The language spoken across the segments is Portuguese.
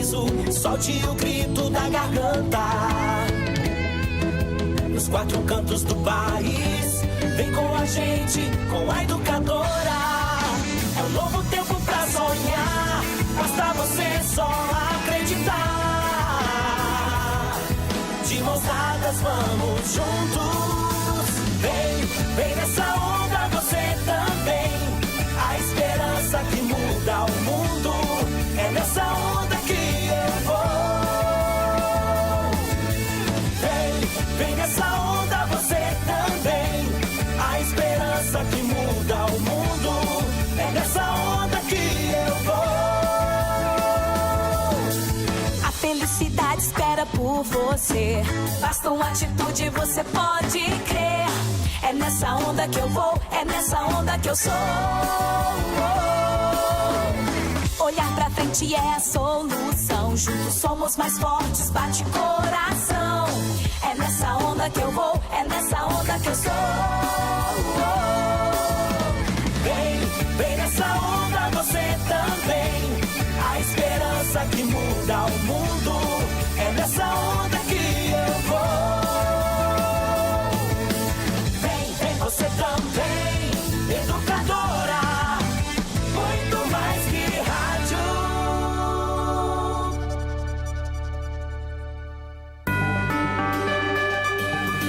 sorriso, solte o grito da garganta. Nos quatro cantos do país, vem com a gente, com a Educadora. É um novo tempo pra sonhar, basta você só acreditar. De mãos dadas vamos juntos, vem nessa onda você também. A esperança que muda o mundo, é nessa onda que eu vou. Vem nessa onda você também. A esperança que muda o mundo, é nessa onda que eu vou. A felicidade espera por você, basta uma atitude, você pode crer. É nessa onda que eu vou, é nessa onda que eu sou. Olhar pra frente é a solução, juntos somos mais fortes, bate coração. É nessa onda que eu vou, é nessa onda que eu sou. Vem nessa onda você também. A esperança que muda o mundo, é nessa onda que eu vou. Você também, Educadora, muito mais que rádio.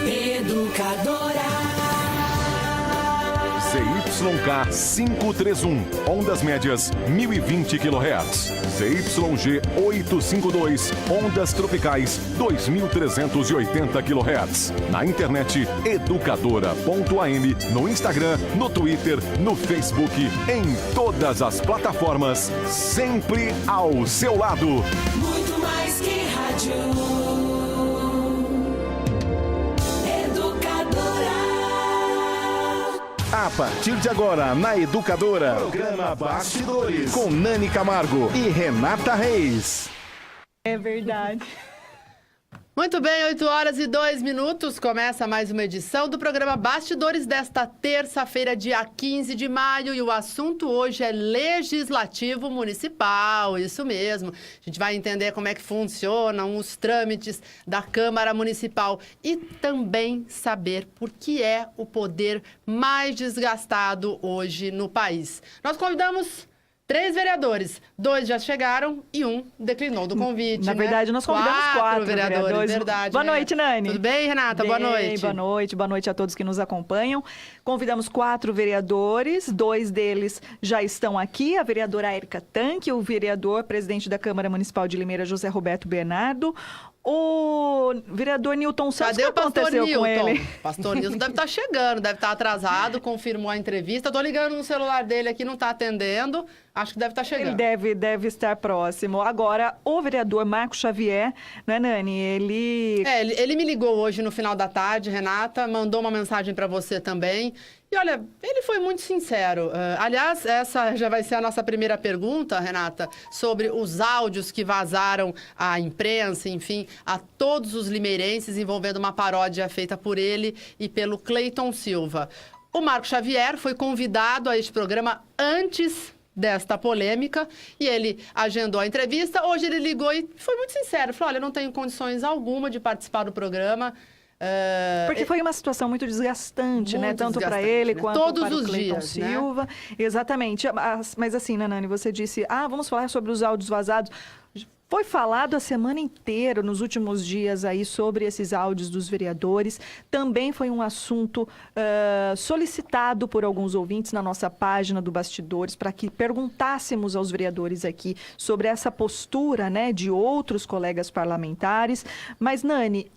Educadora. ZYK 531, ondas médias 1020 kHz. ZYG 852, ondas tropicais 2380 kHz. Na internet educadora.am, no Instagram, no Twitter, no Facebook, em todas as plataformas, sempre ao seu lado. Muito mais que rádio. A partir de agora, na Educadora, programa Bastidores, com Nani Camargo e Renata Reis. É verdade. Muito bem, 8h02, começa mais uma edição do programa Bastidores desta terça-feira, dia 15 de maio, e o assunto hoje é legislativo municipal, isso mesmo. A gente vai entender como é que funcionam os trâmites da Câmara Municipal e também saber por que é o poder mais desgastado hoje no país. Nós convidamos 3 vereadores, 2 já chegaram e 1 declinou do convite. Na verdade, nós convidamos 4 vereadores. Verdade, boa noite, Nani. Tudo bem, Renata? Boa noite. Boa noite a todos que nos acompanham. Convidamos 4 vereadores, 2 deles já estão aqui, a vereadora Érica Tanque, o vereador presidente da Câmara Municipal de Limeira, José Roberto Bernardo, o vereador Nilton Santos. Cadê o pastor Nilton? Com ele? Pastor Nilton deve estar chegando, deve estar atrasado, confirmou a entrevista. Estou ligando no celular dele aqui, não está atendendo. Acho que deve estar chegando. Ele deve estar próximo. Agora, o vereador Marco Xavier, né, Nani? Ele me ligou hoje no final da tarde, Renata, mandou uma mensagem para você também. E olha, ele foi muito sincero. Aliás, essa já vai ser a nossa primeira pergunta, Renata, sobre os áudios que vazaram à imprensa, enfim, a todos os limeirenses, envolvendo uma paródia feita por ele e pelo Cleiton Silva. O Marco Xavier foi convidado a este programa antes desta polêmica, e ele agendou a entrevista. Hoje ele ligou e foi muito sincero, falou, olha, eu não tenho condições alguma de participar do programa. Porque foi uma situação muito desgastante, né? Tanto para ele, né, quanto todos para o os Cleiton dias, Silva. Né? Exatamente. Mas assim, né, Nani, você disse, vamos falar sobre os áudios vazados. Foi falado a semana inteira, nos últimos dias aí, sobre esses áudios dos vereadores. Também foi um assunto solicitado por alguns ouvintes na nossa página do Bastidores, para que perguntássemos aos vereadores aqui sobre essa postura, né, de outros colegas parlamentares. Mas, Nani,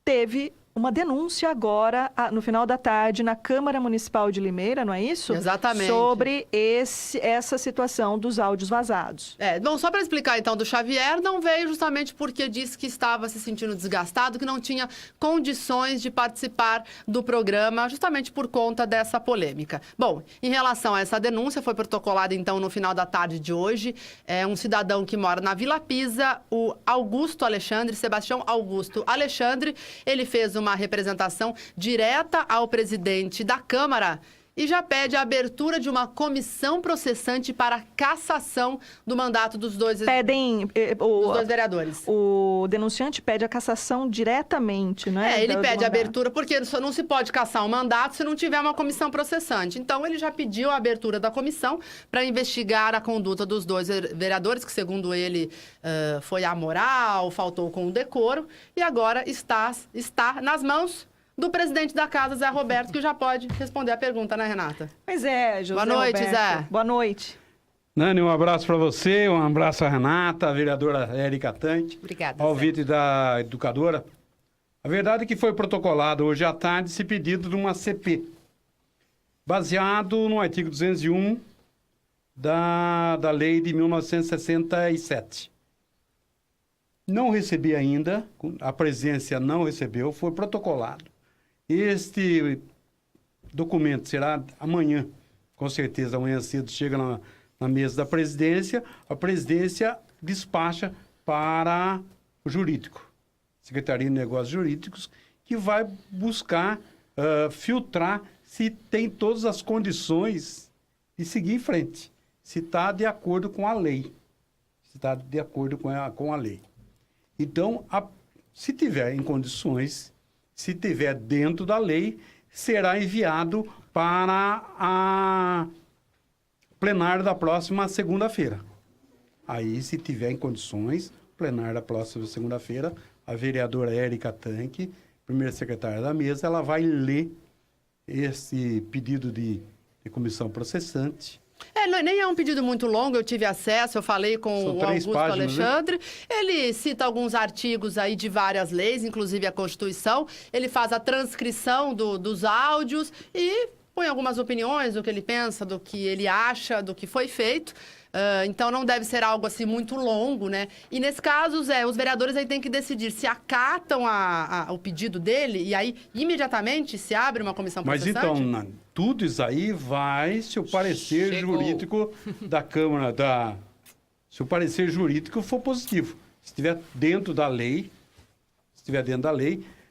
teve uma denúncia agora, no final da tarde, na Câmara Municipal de Limeira, não é isso? Exatamente. Sobre essa situação dos áudios vazados. Bom, só para explicar então, do Xavier não veio justamente porque disse que estava se sentindo desgastado, que não tinha condições de participar do programa, justamente por conta dessa polêmica. Bom, em relação a essa denúncia, foi protocolada então no final da tarde de hoje, um cidadão que mora na Vila Pisa, o Sebastião Augusto Alexandre, ele fez uma representação direta ao presidente da Câmara e já pede a abertura de uma comissão processante para cassação do mandato dos dois vereadores. O denunciante pede a cassação diretamente, não é? Ele pede a mandato. abertura, porque não se pode cassar um mandato se não tiver uma comissão processante. Então, ele já pediu a abertura da comissão para investigar a conduta dos dois vereadores, que, segundo ele, foi amoral, faltou com o decoro, e agora está nas mãos do presidente da casa, Zé Roberto, que já pode responder a pergunta, né, Renata? Pois é, José Boa noite, Roberto. Zé. Boa noite. Nani, um abraço para você, um abraço à Renata, à vereadora Érica Tanque. Obrigada, ao Zé. ouvinte da educadora. A verdade é que foi protocolado hoje à tarde esse pedido de uma CP, baseado no artigo 201 da lei de 1967. Não recebi ainda, a presidência não recebeu, foi protocolado. Este documento será amanhã, com certeza, amanhã cedo chega na mesa da presidência, a presidência despacha para o jurídico, Secretaria de Negócios Jurídicos, que vai buscar filtrar se tem todas as condições de seguir em frente, se está de acordo com a lei. Se está de acordo com a lei. Então, se tiver em condições, se tiver dentro da lei, será enviado para a plenária da próxima segunda-feira. Aí, se tiver em condições, plenária da próxima segunda-feira, a vereadora Érica Tanque, primeira secretária da mesa, ela vai ler esse pedido de comissão processante. Nem é um pedido muito longo, eu tive acesso, eu falei com São o 3 Augusto páginas, Alexandre. Ele cita alguns artigos aí de várias leis, inclusive a Constituição. Ele faz a transcrição dos áudios e põe algumas opiniões do que ele pensa, do que ele acha, do que foi feito. Então, não deve ser algo assim muito longo, né? E nesse caso, Zé, os vereadores aí têm que decidir se acatam o pedido dele e aí, imediatamente, se abre uma comissão processante. Mas então, tudo isso aí vai se o parecer jurídico da Câmara, se o parecer jurídico for positivo. Se estiver dentro da lei,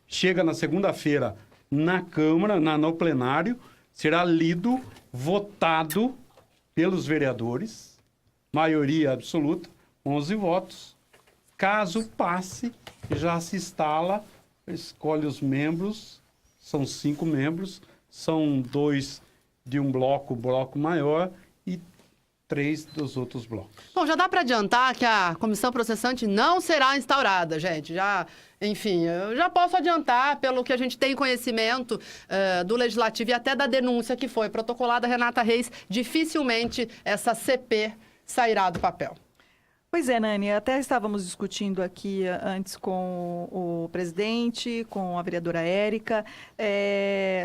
chega na segunda-feira na Câmara, no plenário, será lido, votado pelos vereadores, maioria absoluta, 11 votos. Caso passe, já se instala, escolhe os membros, são 5 membros, são 2 de um bloco maior e 3 dos outros blocos. Bom, já dá para adiantar que a comissão processante não será instaurada, gente. Enfim, eu já posso adiantar, pelo que a gente tem conhecimento do Legislativo e até da denúncia que foi protocolada, Renata Reis, dificilmente essa CP sairá do papel. Pois é, Nani, até estávamos discutindo aqui antes com o presidente, com a vereadora Érica,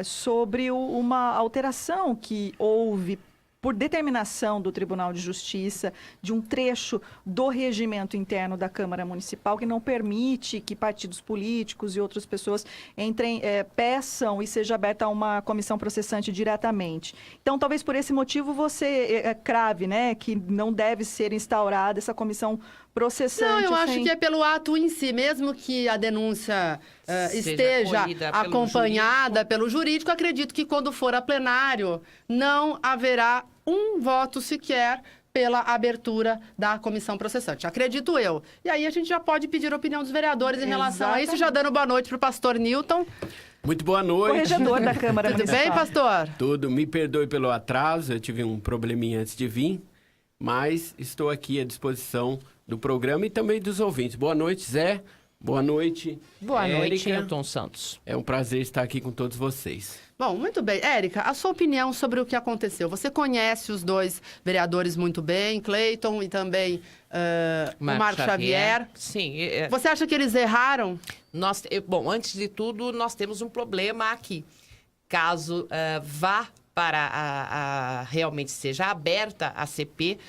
sobre uma alteração que houve por determinação do Tribunal de Justiça, de um trecho do regimento interno da Câmara Municipal que não permite que partidos políticos e outras pessoas peçam e seja aberta uma comissão processante diretamente. Então, talvez por esse motivo você crave, né, que não deve ser instaurada essa comissão processante. Não, eu acho que é pelo ato em si, mesmo que a denúncia esteja acompanhada pelo jurídico, acredito que quando for a plenário não haverá um voto sequer pela abertura da comissão processante. Acredito eu. E aí a gente já pode pedir a opinião dos vereadores em relação a isso, já dando boa noite para o pastor Newton. Muito boa noite. Corregedor da Câmara Tudo Municipal. bem, pastor? Tudo. Me perdoe pelo atraso, eu tive um probleminha antes de vir, mas estou aqui à disposição do programa e também dos ouvintes. Boa noite, Zé. Boa noite, Boa noite, Érica. Newton Santos. É um prazer estar aqui com todos vocês. Bom, muito bem. Érica, a sua opinião sobre o que aconteceu. Você conhece os dois vereadores muito bem, Cleiton e também o Marco Xavier. Sim. Você acha que eles erraram? Bom, antes de tudo, nós temos um problema aqui. Caso vá para realmente seja aberta a CP,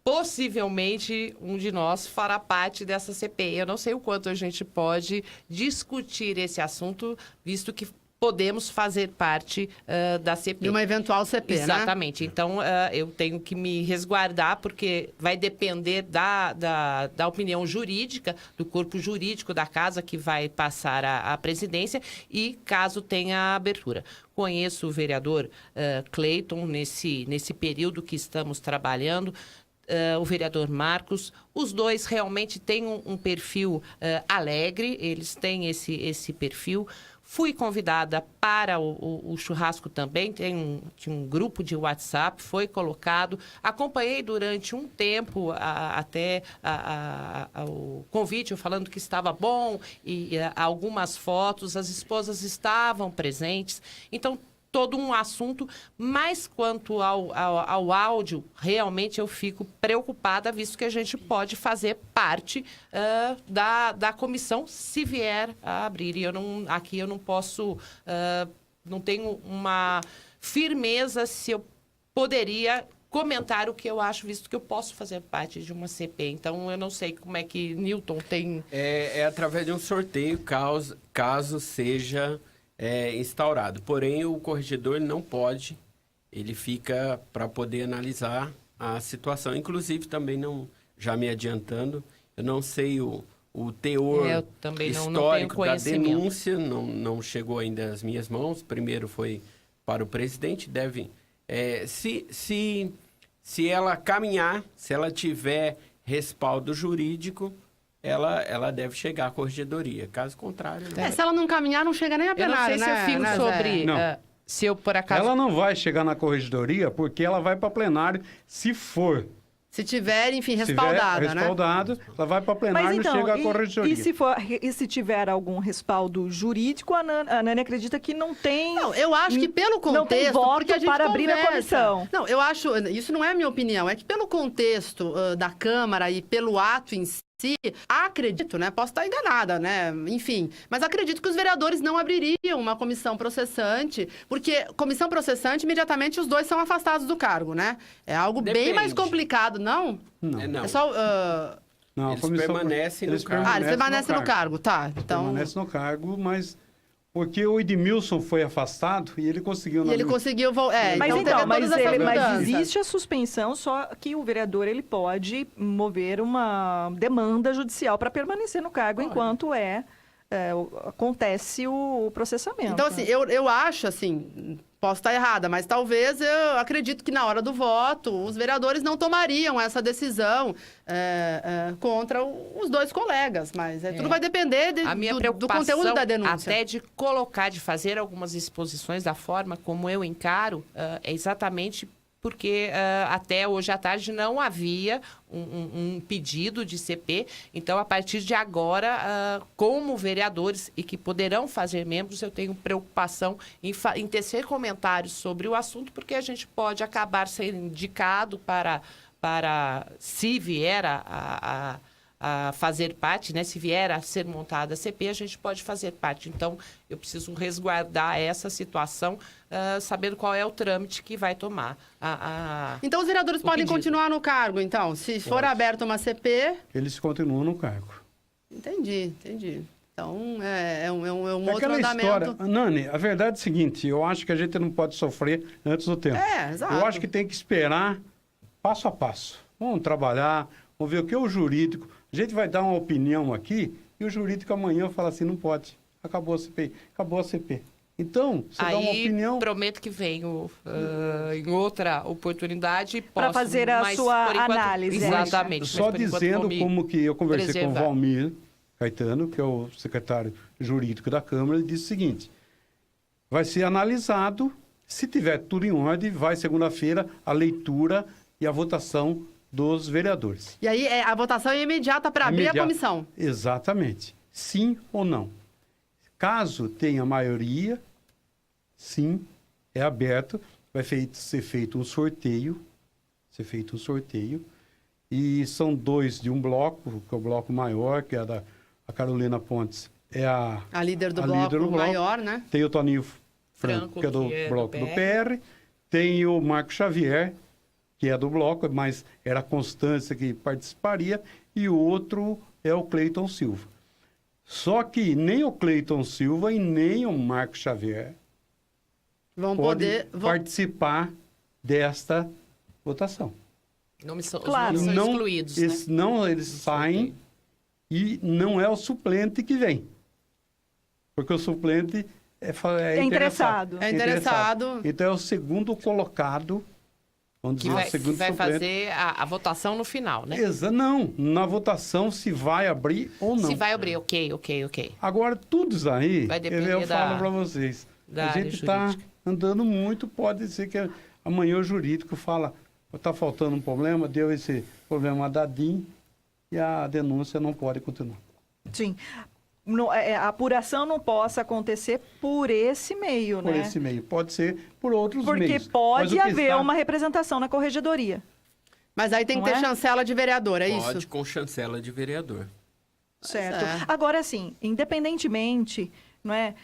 possivelmente um de nós fará parte dessa CP. Eu não sei o quanto a gente pode discutir esse assunto, visto que podemos fazer parte da CP. De uma eventual CP, né? Exatamente. Então, eu tenho que me resguardar, porque vai depender da opinião jurídica, do corpo jurídico da casa que vai passar a presidência e caso tenha abertura. Conheço o vereador Cleiton nesse período que estamos trabalhando, o vereador Marcos. Os dois realmente têm um perfil alegre, eles têm esse perfil. Fui convidada para o churrasco também, tinha um grupo de WhatsApp, foi colocado. Acompanhei durante um tempo até o convite, falando que estava bom, e algumas fotos, as esposas estavam presentes. Então, todo um assunto, mas quanto ao áudio, realmente eu fico preocupada, visto que a gente pode fazer parte da comissão, se vier a abrir. E aqui eu não posso, não tenho uma firmeza se eu poderia comentar o que eu acho, visto que eu posso fazer parte de uma CP. Então, eu não sei como é que Newton tem... É através de um sorteio, caso seja... instaurado. Porém, o corregedor não pode, ele fica para poder analisar a situação. Inclusive, também não, já me adiantando, eu não sei o teor histórico da denúncia, não chegou ainda às minhas mãos. Primeiro foi para o presidente, se ela caminhar, se ela tiver respaldo jurídico, ela deve chegar à corregedoria. Caso contrário... Não. Se ela não caminhar, não chega nem a plenário, eu não sei se eu fico sobre... se eu, por acaso... Ela não vai chegar na corregedoria porque ela vai para plenário se for. Se tiver, enfim, respaldada, né? Ela vai para plenário e chega à corregedoria. E se tiver algum respaldo jurídico, a Nani acredita que não tem... Não, eu acho que pelo contexto... Não tem voto porque a gente para abrir a comissão. Não, eu acho... Isso não é a minha opinião. É que pelo contexto da Câmara e pelo ato em si, acredito, né? Posso estar enganada, né? Enfim, mas acredito que os vereadores não abririam uma comissão processante, porque comissão processante, imediatamente os dois são afastados do cargo, né? É algo bem mais complicado, não? Não. É só... Não, eles permanecem no cargo. Eles permanecem no cargo, tá. Então... Permanecem no cargo, mas... Porque o Edmilson foi afastado e ele conseguiu... E ele conseguiu... Mas existe a suspensão, só que o vereador ele pode mover uma demanda judicial para permanecer no cargo enquanto acontece o processamento. Então, assim, eu acho, assim... Posso estar errada, mas talvez eu acredito que na hora do voto os vereadores não tomariam essa decisão contra os dois colegas, mas tudo vai depender do conteúdo da denúncia. Até de fazer algumas exposições da forma como eu encaro, é exatamente porque até hoje à tarde não havia um pedido de CP. Então, a partir de agora, como vereadores e que poderão fazer membros, eu tenho preocupação em tecer comentários sobre o assunto, porque a gente pode acabar sendo indicado para se vier a fazer parte, né? Se vier a ser montada a CP, a gente pode fazer parte. Então, eu preciso resguardar essa situação, sabendo qual é o trâmite que vai tomar. Então, os vereadores podem continuar no cargo, então? Se for aberta uma CP... Eles continuam no cargo. Entendi. Então, é um outro andamento. História. Nani, a verdade é a seguinte, eu acho que a gente não pode sofrer antes do tempo. Exato. Eu acho que tem que esperar passo a passo. Vamos trabalhar, vamos ver o que é o jurídico. A gente vai dar uma opinião aqui e o jurídico amanhã fala assim, não pode. Acabou a CPI, acabou a CP. Então, você dá uma opinião... prometo que venho em outra oportunidade. Para fazer a sua análise. Exatamente. Só dizendo como que eu conversei com o Valmir Caetano, que é o secretário jurídico da Câmara, ele disse o seguinte, vai ser analisado, se tiver tudo em ordem, vai segunda-feira a leitura e a votação dos vereadores. E aí a votação é imediata para abrir a comissão? Exatamente. Sim ou não. Caso tenha maioria, sim, é aberto, vai ser feito um sorteio, e são dois de um bloco, que é o bloco maior, que é a Carolina Pontes, é a líder do bloco maior, né? Tem o Toninho Franco, que é do bloco do PR, tem o Marco Xavier, que é do bloco, mas era a Constância que participaria, e o outro é o Cleiton Silva. Só que nem o Cleiton Silva e nem o Marco Xavier Vão podem poder... participar desta votação. Claro. Os nomes são excluídos, né? Eles saem e não é o suplente que vem. Porque o suplente é interessado. É interessado. Então é o segundo colocado, vamos Que dizer, vai, o segundo que vai suplente. fazer a votação no final, né? Não, na votação se vai abrir ou não. Se vai abrir, ok. Agora, tudo isso aí, Vai depender eu falo para vocês, da a área gente está jurídica. andando muito, pode ser que amanhã o jurídico fala, está faltando um problema, deu esse problema da DIN e a denúncia não pode continuar. Sim. A apuração não possa acontecer por esse meio, Por né? esse meio. Pode ser por outros Porque meios. Mas pode o que haver está- uma representação na corregedoria. Mas aí tem que Não ter é? chancela de vereador, é Pode isso? com chancela de vereador. Certo. é. Agora, assim, independentemente, não é,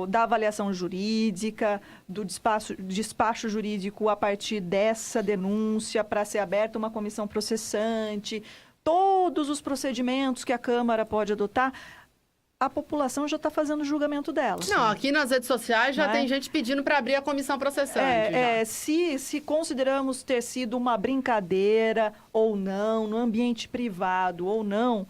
da avaliação jurídica, do despacho jurídico a partir dessa denúncia para ser aberta uma comissão processante, todos os procedimentos que a Câmara pode adotar, a população já está fazendo o julgamento dela. Não, aqui nas redes sociais já Não é? tem gente pedindo para abrir a comissão processante. já. Se consideramos ter sido uma brincadeira ou não, no ambiente privado ou não,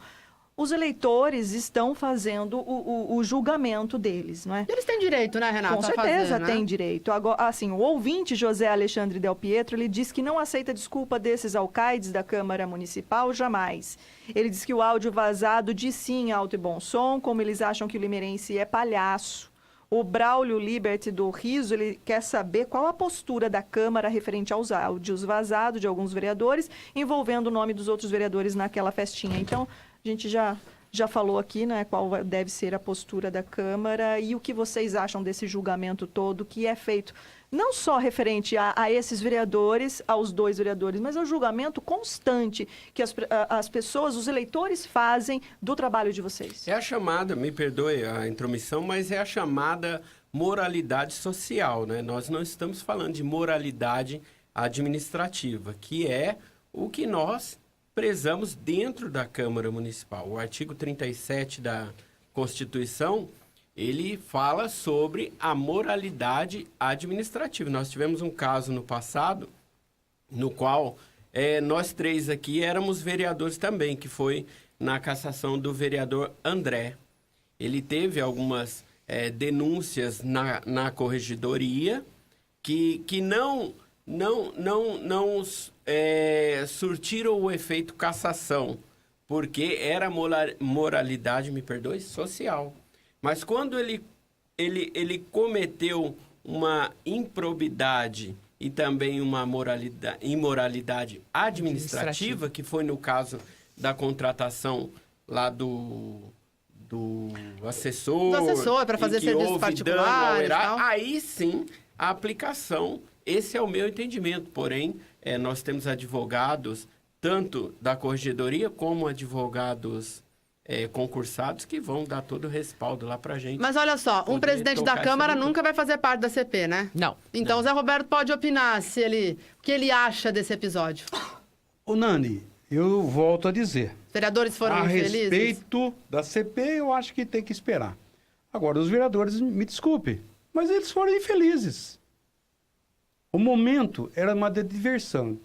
os eleitores estão fazendo o julgamento deles, não é? Eles têm direito, né, Renata? Com a certeza fazer, né? tem direito. Agora, assim, o ouvinte José Alexandre Del Pietro, ele diz que não aceita desculpa desses alcaides da Câmara Municipal jamais. Ele diz que o áudio vazado diz sim em alto e bom som, como eles acham que o limeirense é palhaço. O Braulio Liberty do Riso, ele quer saber qual a postura da Câmara referente aos áudios vazados de alguns vereadores, envolvendo o nome dos outros vereadores naquela festinha. Então, a gente já falou aqui, né, qual deve ser a postura da Câmara e o que vocês acham desse julgamento todo que é feito, não só referente a esses vereadores, aos dois vereadores, mas ao julgamento constante que as pessoas, os eleitores fazem do trabalho de vocês. É a chamada, me perdoe a intromissão, mas é a chamada moralidade social, né? Nós não estamos falando de moralidade administrativa, que é o que nós prezamos dentro da Câmara Municipal. O artigo 37 da Constituição, ele fala sobre a moralidade administrativa. Nós tivemos um caso no passado, no qual nós três aqui éramos vereadores também, que foi na cassação do vereador André. Ele teve algumas denúncias na corregedoria que não surtiram o efeito cassação, porque era moralidade, me perdoe, social. Mas quando ele cometeu uma improbidade e também uma imoralidade administrativa, que foi no caso da contratação lá do assessor. Do assessor, para fazer em que serviços houve particulares dano ao e erário, tal. aí sim a aplicação. Esse é o meu entendimento. Porém, nós temos advogados, tanto da corregedoria como advogados concursados, que vão dar todo o respaldo lá pra gente. Mas olha só, um poder presidente da tocar Câmara esse nunca vai fazer parte da CP, né? Não. Então o Zé Roberto pode opinar o que ele acha desse episódio. Ô Nani, eu volto a dizer, Os vereadores foram a infelizes? respeito da CP, eu acho que tem que esperar. Agora, os vereadores, me desculpe, mas eles foram infelizes. O momento era uma de diversão.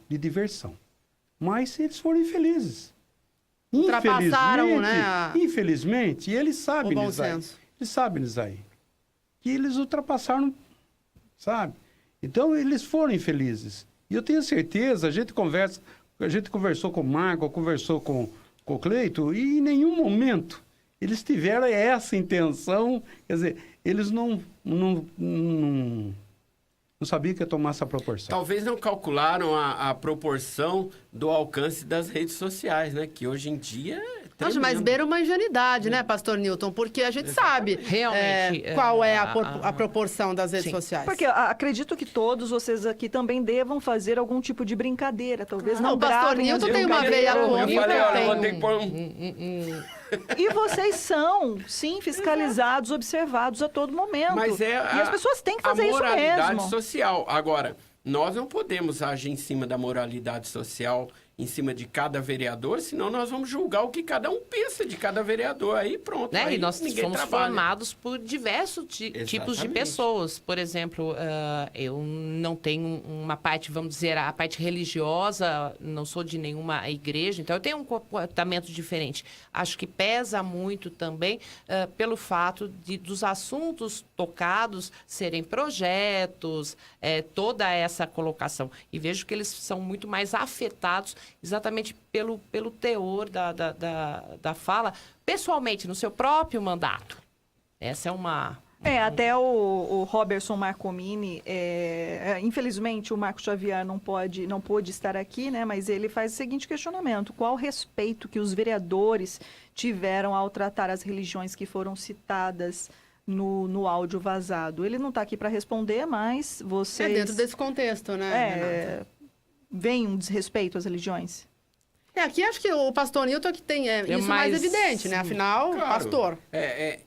Mas eles foram infelizes. Ultrapassaram, né, Infelizmente, e eles sabem o bom disso aí. senso. Eles sabem disso aí. Que eles ultrapassaram, sabe? Então, eles foram infelizes. E eu tenho certeza, a gente conversou com o Marco, conversou com o Cleito, e em nenhum momento eles tiveram essa intenção, quer dizer, eles não sabiam que ia tomar essa proporção. Talvez não calcularam a proporção do alcance das redes sociais, né? Que hoje em dia é Nossa, mas tremendo. beira uma ingenuidade, né, Pastor Newton? Porque a gente sabe Realmente, qual é a proporção das redes Sim. sociais. Porque acredito que todos vocês aqui também devam fazer algum tipo de brincadeira, talvez não o Pastor gravem as Newton tem uma brincadeiras. veia Eu cômica. falei, olha, tem vou ter que pôr E vocês são, sim, fiscalizados, observados a todo momento. Mas e as pessoas têm que fazer isso moralidade mesmo. social. Agora, nós não podemos agir em cima da moralidade social em cima de cada vereador, senão nós vamos julgar o que cada um pensa de cada vereador. Aí pronto. Né? Aí E nós ninguém somos trabalha. formados por diversos tipos de Exatamente. pessoas. Por exemplo, eu não tenho uma parte, vamos dizer, a parte religiosa, não sou de nenhuma igreja, então eu tenho um comportamento diferente. Acho que pesa muito também pelo fato dos assuntos tocados serem projetos, toda essa colocação. E vejo que eles são muito mais afetados exatamente pelo teor da fala, pessoalmente, no seu próprio mandato. Essa é uma... Até o Robertson Marcomini, infelizmente o Marco Xavier não pôde estar aqui, né? Mas ele faz o seguinte questionamento: qual o respeito que os vereadores tiveram ao tratar as religiões que foram citadas no áudio vazado? Ele não está aqui para responder, mas vocês... dentro desse contexto, né, Renata? Vem um desrespeito às religiões? Aqui acho que o pastor Nilton que tem isso mais evidente, né? Afinal, Claro. pastor.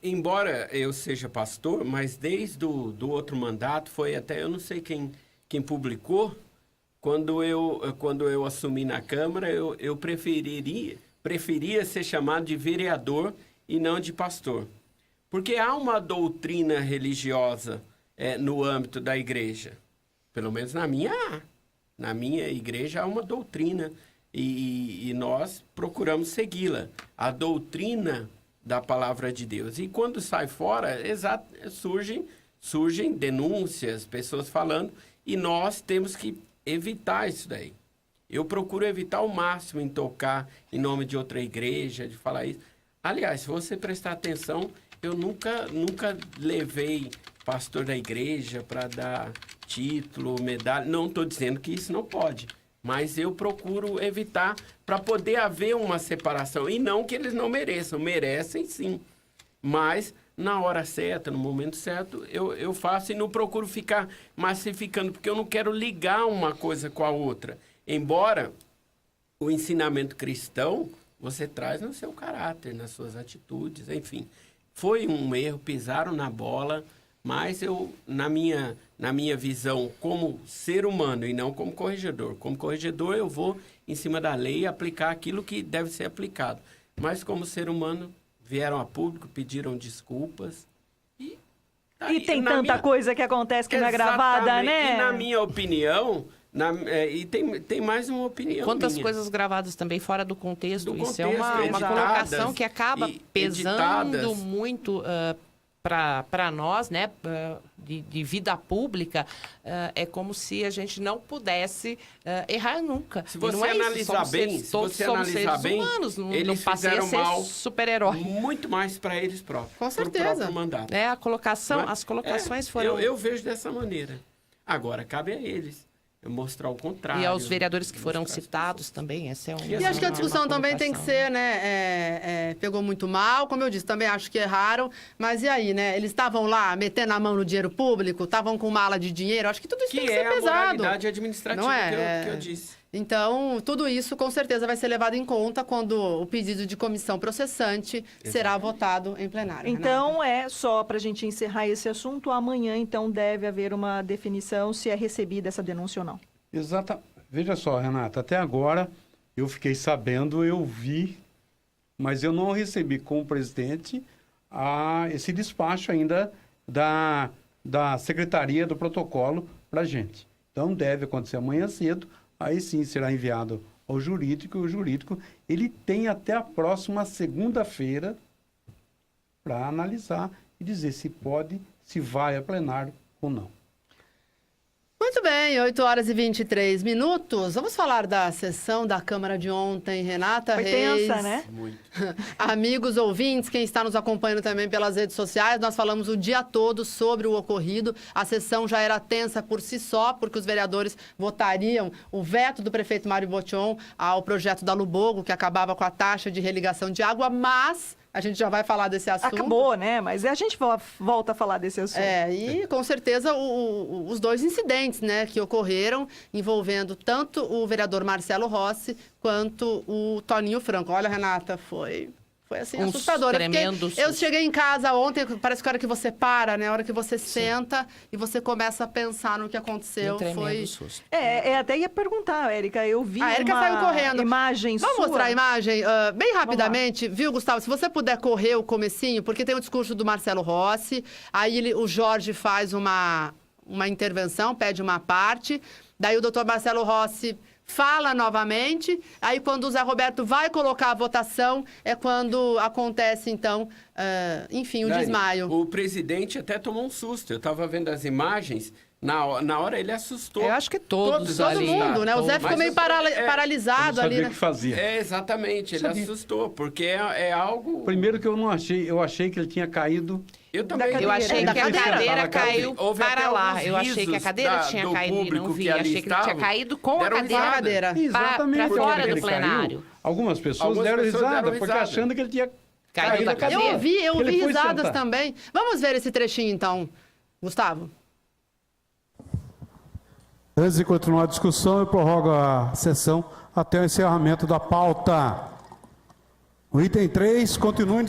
Embora eu seja pastor, mas desde do outro mandato, foi até, eu não sei quem publicou, quando eu assumi na Câmara, eu preferia ser chamado de vereador e não de pastor. Porque há uma doutrina religiosa no âmbito da igreja. Pelo menos na minha igreja há uma doutrina e nós procuramos segui-la. A doutrina da palavra de Deus. E quando sai fora, surgem denúncias, pessoas falando, e nós temos que evitar isso daí. Eu procuro evitar ao máximo em tocar em nome de outra igreja, de falar isso. Aliás, se você prestar atenção, eu nunca levei pastor da igreja para dar título, medalha. Não estou dizendo que isso não pode, mas eu procuro evitar para poder haver uma separação. E não que eles não mereçam, merecem sim. Mas na hora certa, no momento certo, eu faço e não procuro ficar massificando, porque eu não quero ligar uma coisa com a outra. Embora o ensinamento cristão você traz no seu caráter, nas suas atitudes, enfim. Foi um erro, pisaram na bola, mas eu, na minha visão como ser humano e não como corregedor eu vou em cima da lei e aplicar aquilo que deve ser aplicado. Mas como ser humano, vieram a público, pediram desculpas. E tem tanta coisa que acontece que não é gravada, né? E na minha opinião... e tem mais uma opinião Quantas minha. coisas gravadas também fora do contexto. Isso é contexto, uma editadas, colocação que acaba pesando editadas. muito para nós, né, de vida pública. É como se a gente não pudesse errar nunca. Se você não é analisar isso, bem, todos somos seres humanos, não eles passei a fizeram ser mal super-herói. muito mais para eles próprios. Com certeza. Pro próprio mandato. A colocação, Mas, as colocações foram... Eu vejo dessa maneira. Agora, cabe a eles mostrar o contrário. E aos vereadores que foram mostrar as citados também, essa é uma... E acho que a discussão também tem que ser, né? Pegou muito mal, como eu disse, também acho que erraram. Mas e aí, né? Eles estavam lá metendo a mão no dinheiro público, estavam com mala de dinheiro. Acho que tudo isso tem que ser é pesado. a moralidade administrativa Não é? que eu disse. Então, tudo isso com certeza vai ser levado em conta quando o pedido de comissão processante será votado em plenário. Então, só para a gente encerrar esse assunto, amanhã, então, deve haver uma definição se é recebida essa denúncia ou não. Exato. Veja só, Renata, até agora eu fiquei sabendo, eu vi, mas eu não recebi como presidente esse despacho ainda da Secretaria do Protocolo para a gente. Então, deve acontecer amanhã cedo, aí sim será enviado ao jurídico, e o jurídico ele tem até a próxima segunda-feira para analisar e dizer se pode, se vai a plenário ou não. Muito bem, 8 horas e 23 minutos. Vamos falar da sessão da Câmara de ontem, Renata Foi Reis. tensa, né? Muito. Amigos ouvintes, quem está nos acompanhando também pelas redes sociais, nós falamos o dia todo sobre o ocorrido. A sessão já era tensa por si só, porque os vereadores votariam o veto do prefeito Mário Botion ao projeto da Lubogo, que acabava com a taxa de religação de água, mas... A gente já vai falar desse assunto. Acabou, né? Mas a gente volta a falar desse assunto. E com certeza os dois incidentes, né, que ocorreram envolvendo tanto o vereador Marcelo Rossi quanto o Toninho Franco. Olha, Renata, foi Foi assim, Um assustador. tremendo Eu susto. cheguei em casa ontem, parece que a hora que você para, né? A hora que você senta e você começa a pensar no que aconteceu. Um tremendo Foi... susto. Até ia perguntar, Érica, eu vi A Érica uma saiu correndo. imagem Vamos sua. mostrar a imagem bem rapidamente, viu, Gustavo? Se você puder correr o comecinho, porque tem o discurso do Marcelo Rossi, aí o Jorge faz uma intervenção, pede uma parte, daí o doutor Marcelo Rossi fala novamente, aí quando o Zé Roberto vai colocar a votação, é quando acontece, então, enfim, o Dani, desmaio. O presidente até tomou um susto. Eu estava vendo as imagens, na hora ele assustou. Eu acho que todos Todo ali. mundo, né? O Zé ficou Mas meio paralisado Não ali, sabia né? o que fazia. É, exatamente, ele assustou, porque é algo... Primeiro que eu achei que ele tinha caído. Eu também. Eu achei Da que a cadeira. cadeira caiu Houve até para lá. alguns Eu achei que a risos cadeira tinha do caído e público não vi. que ali Achei que ele tinha estava, caído com a deram cadeira. cadeira. Exatamente. pra a hora fora que do ele plenário. caiu, algumas pessoas Algumas deram pessoas risada, deram porque risada. achando que ele tinha Caiu da cadeira. Eu ouvi Ele foi risadas sentar. também. Vamos ver esse trechinho, então, Gustavo. Antes de continuar a discussão, eu prorrogo a sessão até o encerramento da pauta. O item 3, continue.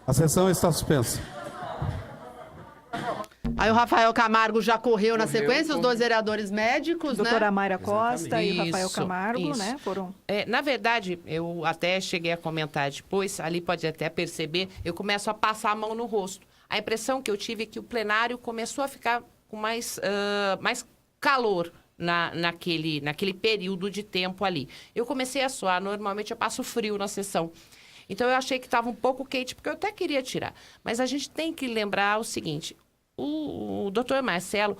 A sessão está suspensa. Aí o Rafael Camargo já correu na sequência, os dois vereadores médicos, Doutora né? Mayra Costa e Rafael Isso, Camargo, isso. né? Foram. Na verdade, eu até cheguei a comentar depois, ali pode até perceber, eu começo a passar a mão no rosto. A impressão que eu tive é que o plenário começou a ficar com mais calor naquele período de tempo ali. Eu comecei a suar, normalmente eu passo frio na sessão. Então eu achei que estava um pouco quente, porque eu até queria tirar. Mas a gente tem que lembrar o seguinte, o doutor Marcelo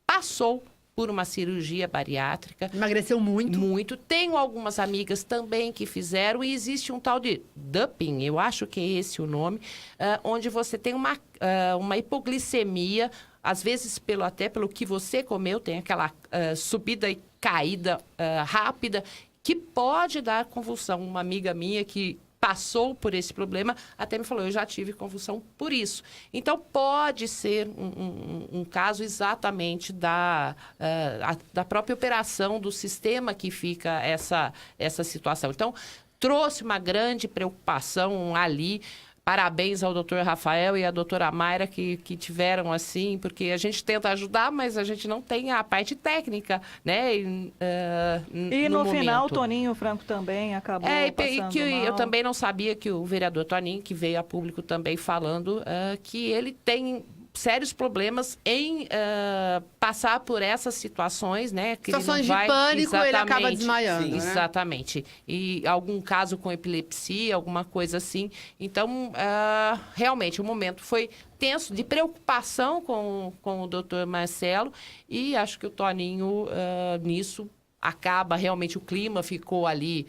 passou por uma cirurgia bariátrica. Emagreceu muito. Muito. Tenho algumas amigas também que fizeram e existe um tal de dumping, eu acho que é esse o nome, onde você tem uma hipoglicemia, às vezes até pelo que você comeu, tem aquela subida e caída rápida, que pode dar convulsão. Uma amiga minha que passou por esse problema, até me falou, eu já tive convulsão por isso. Então, pode ser um caso exatamente da própria operação do sistema que fica essa situação. Então, trouxe uma grande preocupação ali. Parabéns ao doutor Rafael e à doutora Mayra que tiveram assim, porque a gente tenta ajudar, mas a gente não tem a parte técnica, né? E no final, o Toninho Franco também acabou passando que mal. eu também não sabia que o vereador Toninho, que veio a público também falando, que ele tem sérios problemas em passar por essas situações, né? Que Situações ele não vai... de pânico, ele acaba Exatamente. desmaiando, Sim, né? exatamente. E algum caso com epilepsia, alguma coisa assim. Então, realmente, o momento foi tenso, de preocupação com o doutor Marcelo, e acho que o Toninho, nisso, acaba realmente, o clima ficou ali,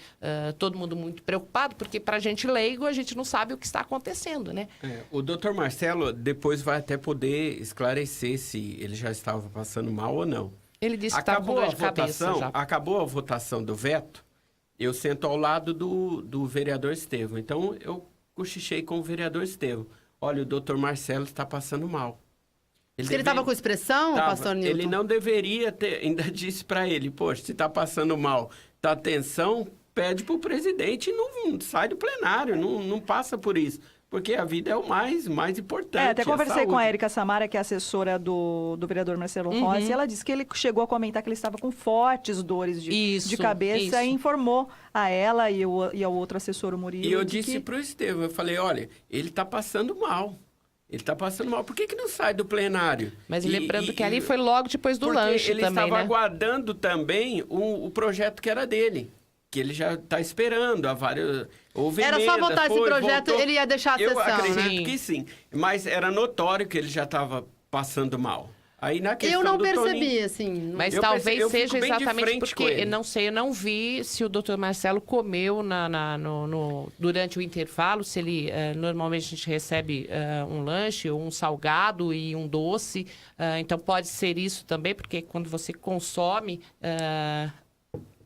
todo mundo muito preocupado, porque para a gente leigo, a gente não sabe o que está acontecendo, né? O doutor Marcelo depois vai até poder esclarecer se ele já estava passando mal ou não. Ele disse que estava com dor de cabeça já. Acabou a votação do veto, eu sento ao lado do vereador Estevão. Então, eu cochichei com o vereador Estevão. Olha, o doutor Marcelo está passando mal. Ele estava com expressão, pastor Nilton? Ele não deveria ter, ainda disse para ele, poxa, se está passando mal, tá tensão, pede para o presidente e não sai do plenário, não passa por isso. Porque a vida é o mais importante. Até conversei saúde. com a Érica Samara, que é assessora do vereador Marcelo Rossi, e ela disse que ele chegou a comentar que ele estava com fortes dores de cabeça e informou a ela e ao outro assessor, o Murilo. E eu disse para o Estevão, eu falei, olha, ele está passando mal. Ele está passando mal. Por que não sai do plenário? Mas lembrando que ali foi logo depois do porque lanche ele também, estava né? aguardando também o projeto que era dele. Que ele já está esperando há vários... Houve Era só votar esse projeto, voltou. ele ia deixar a Eu sessão. acredito que sim. Mas era notório que ele já estava passando mal. Aí na questão Eu não do percebi, Toninho, assim. Mas eu talvez fico seja bem de exatamente frente com porque, ele. eu não sei, eu não vi se o doutor Marcelo comeu durante o intervalo, se ele, normalmente a gente recebe um lanche, ou um salgado e um doce, então pode ser isso também, porque quando você consome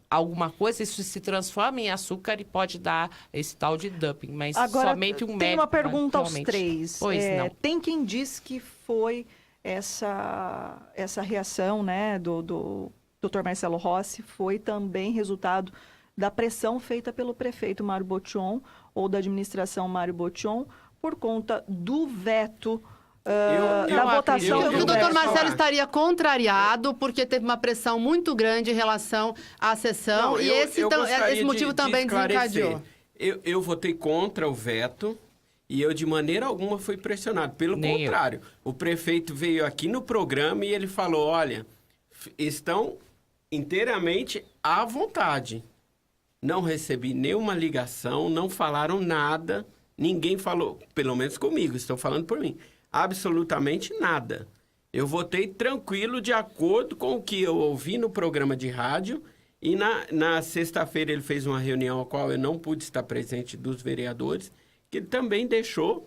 alguma coisa, isso se transforma em açúcar e pode dar esse tal de dumping, mas Agora, somente um médico... tem uma pergunta aos realmente. três. Pois não. Tem quem diz que foi essa reação, né, do Dr. Marcelo Rossi, foi também resultado da pressão feita pelo prefeito Mário Botion, ou da administração Mário Botion, por conta do veto da votação O do doutor veto. Marcelo estaria contrariado porque teve uma pressão muito grande em relação à sessão Não, e eu esse gostaria motivo de também esclarecer. desencadeou. Eu votei contra o veto e eu de maneira alguma fui pressionado. Pelo Nem eu. contrário, o prefeito veio aqui no programa e ele falou, olha, estão inteiramente à vontade. Não recebi nenhuma ligação, não falaram nada, ninguém falou, pelo menos comigo, estou falando por mim, absolutamente nada. Eu votei tranquilo de acordo com o que eu ouvi no programa de rádio e na sexta-feira ele fez uma reunião a qual eu não pude estar presente dos vereadores, que ele também deixou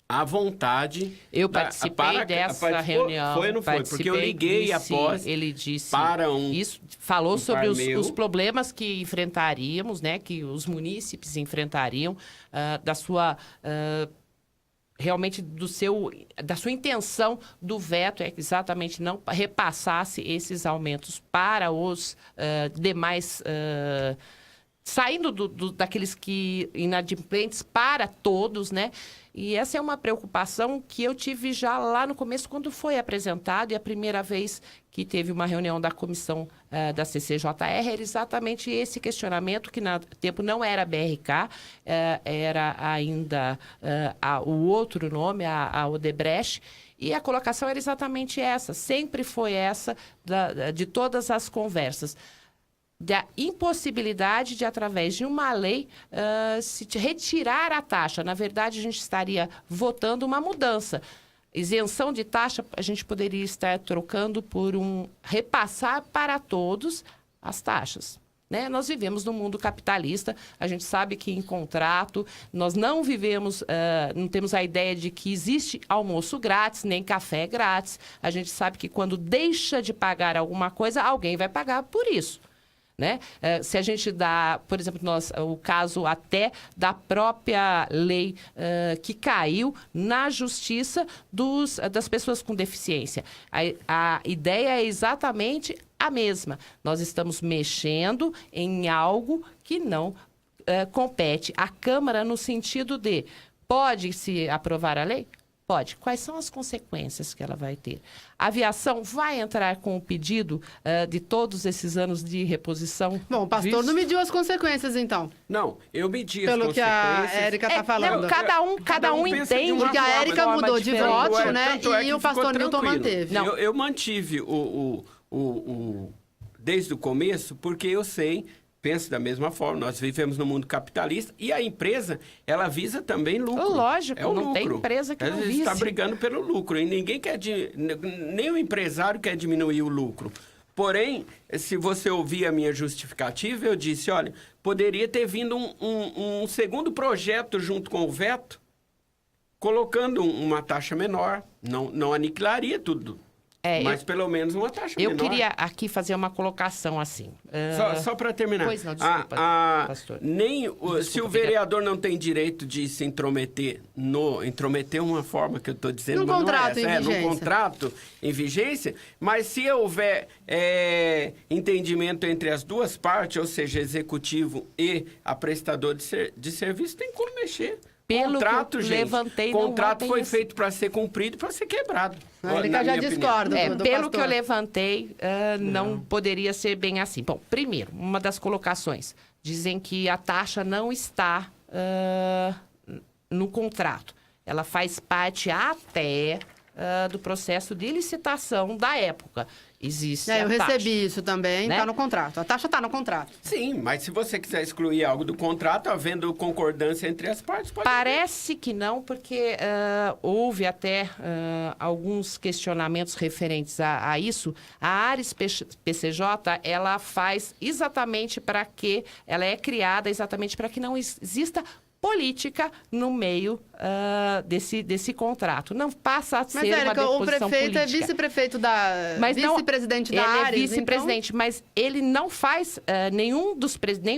à vontade. Eu participei dessa reunião. Foi ou não foi? Porque eu liguei após. Ele disse para isso, falou sobre meu. os problemas que enfrentaríamos, né, que os munícipes enfrentariam, da sua realmente da sua intenção do veto é exatamente não repassasse esses aumentos para os demais, saindo daqueles que inadimplentes para todos, né? E essa é uma preocupação que eu tive já lá no começo, quando foi apresentado, e a primeira vez que teve uma reunião da comissão da CCJR, era exatamente esse questionamento, que no tempo não era BRK, era ainda o outro nome, a Odebrecht, e a colocação era exatamente essa, sempre foi essa de todas as conversas. Da impossibilidade de, através de uma lei, se retirar a taxa. Na verdade, a gente estaria votando uma mudança. Isenção de taxa, a gente poderia estar trocando por repassar para todos as taxas. Né? Nós vivemos num mundo capitalista, a gente sabe que em contrato, nós não vivemos, não temos a ideia de que existe almoço grátis, nem café grátis. A gente sabe que quando deixa de pagar alguma coisa, alguém vai pagar por isso. Né? Se a gente dá, por exemplo, o caso até da própria lei que caiu na justiça das pessoas com deficiência. A ideia é exatamente a mesma. Nós estamos mexendo em algo que não compete à Câmara no sentido de pode-se aprovar a lei? Pode. Quais são as consequências que ela vai ter? A aviação vai entrar com o pedido de todos esses anos de reposição? Bom, o pastor não mediu as consequências, então. Não, eu medi as Pelo que a consequências. Érica está falando. Não, cada um pensa de entende. uma Porque a forma, Érica forma mudou de diferente. voto, né? Tanto é E que o pastor ficou Newton tranquilo. manteve. Eu mantive desde o começo, porque eu sei, penso da mesma forma, nós vivemos no mundo capitalista e a empresa, ela visa também lucro. Lógico, é o não lucro. tem empresa que não Ela vise. está brigando pelo lucro e ninguém quer, nem o empresário quer diminuir o lucro. Porém, se você ouvir a minha justificativa, eu disse, olha, poderia ter vindo um segundo projeto junto com o veto, colocando uma taxa menor, não aniquilaria tudo. Mas pelo menos uma taxa menor. Eu queria aqui fazer uma colocação assim. Só para terminar. Pois não, desculpa, pastor. Se o vereador não tem direito de se intrometer intrometer uma forma que eu estou dizendo, Num contrato em vigência. Num contrato em vigência, mas se houver entendimento entre as duas partes, ou seja, executivo e a prestador de serviço, tem como mexer. Pelo Contrato, que eu gente. levantei, não Contrato foi tem feito para ser cumprido e para ser quebrado. A Érica já discorda do Pelo pastor. que eu levantei, não poderia ser bem assim. Bom, primeiro, uma das colocações. Dizem que a taxa não está no contrato. Ela faz parte até do processo de licitação da época. Existe Eu a taxa. recebi isso também, né? está no contrato. A taxa está no contrato. Sim, mas se você quiser excluir algo do contrato, havendo concordância entre as partes, pode... Parece que não, porque houve até alguns questionamentos referentes a isso. A Ares PCJ, ela faz exatamente para que... Ela é criada exatamente para que não exista política no meio desse contrato. Não passa a Mas, ser Érica, uma o deposição prefeito política. é vice-prefeito da... Mas não- vice-presidente da ele Ares, é vice-presidente, então... mas ele não faz nem o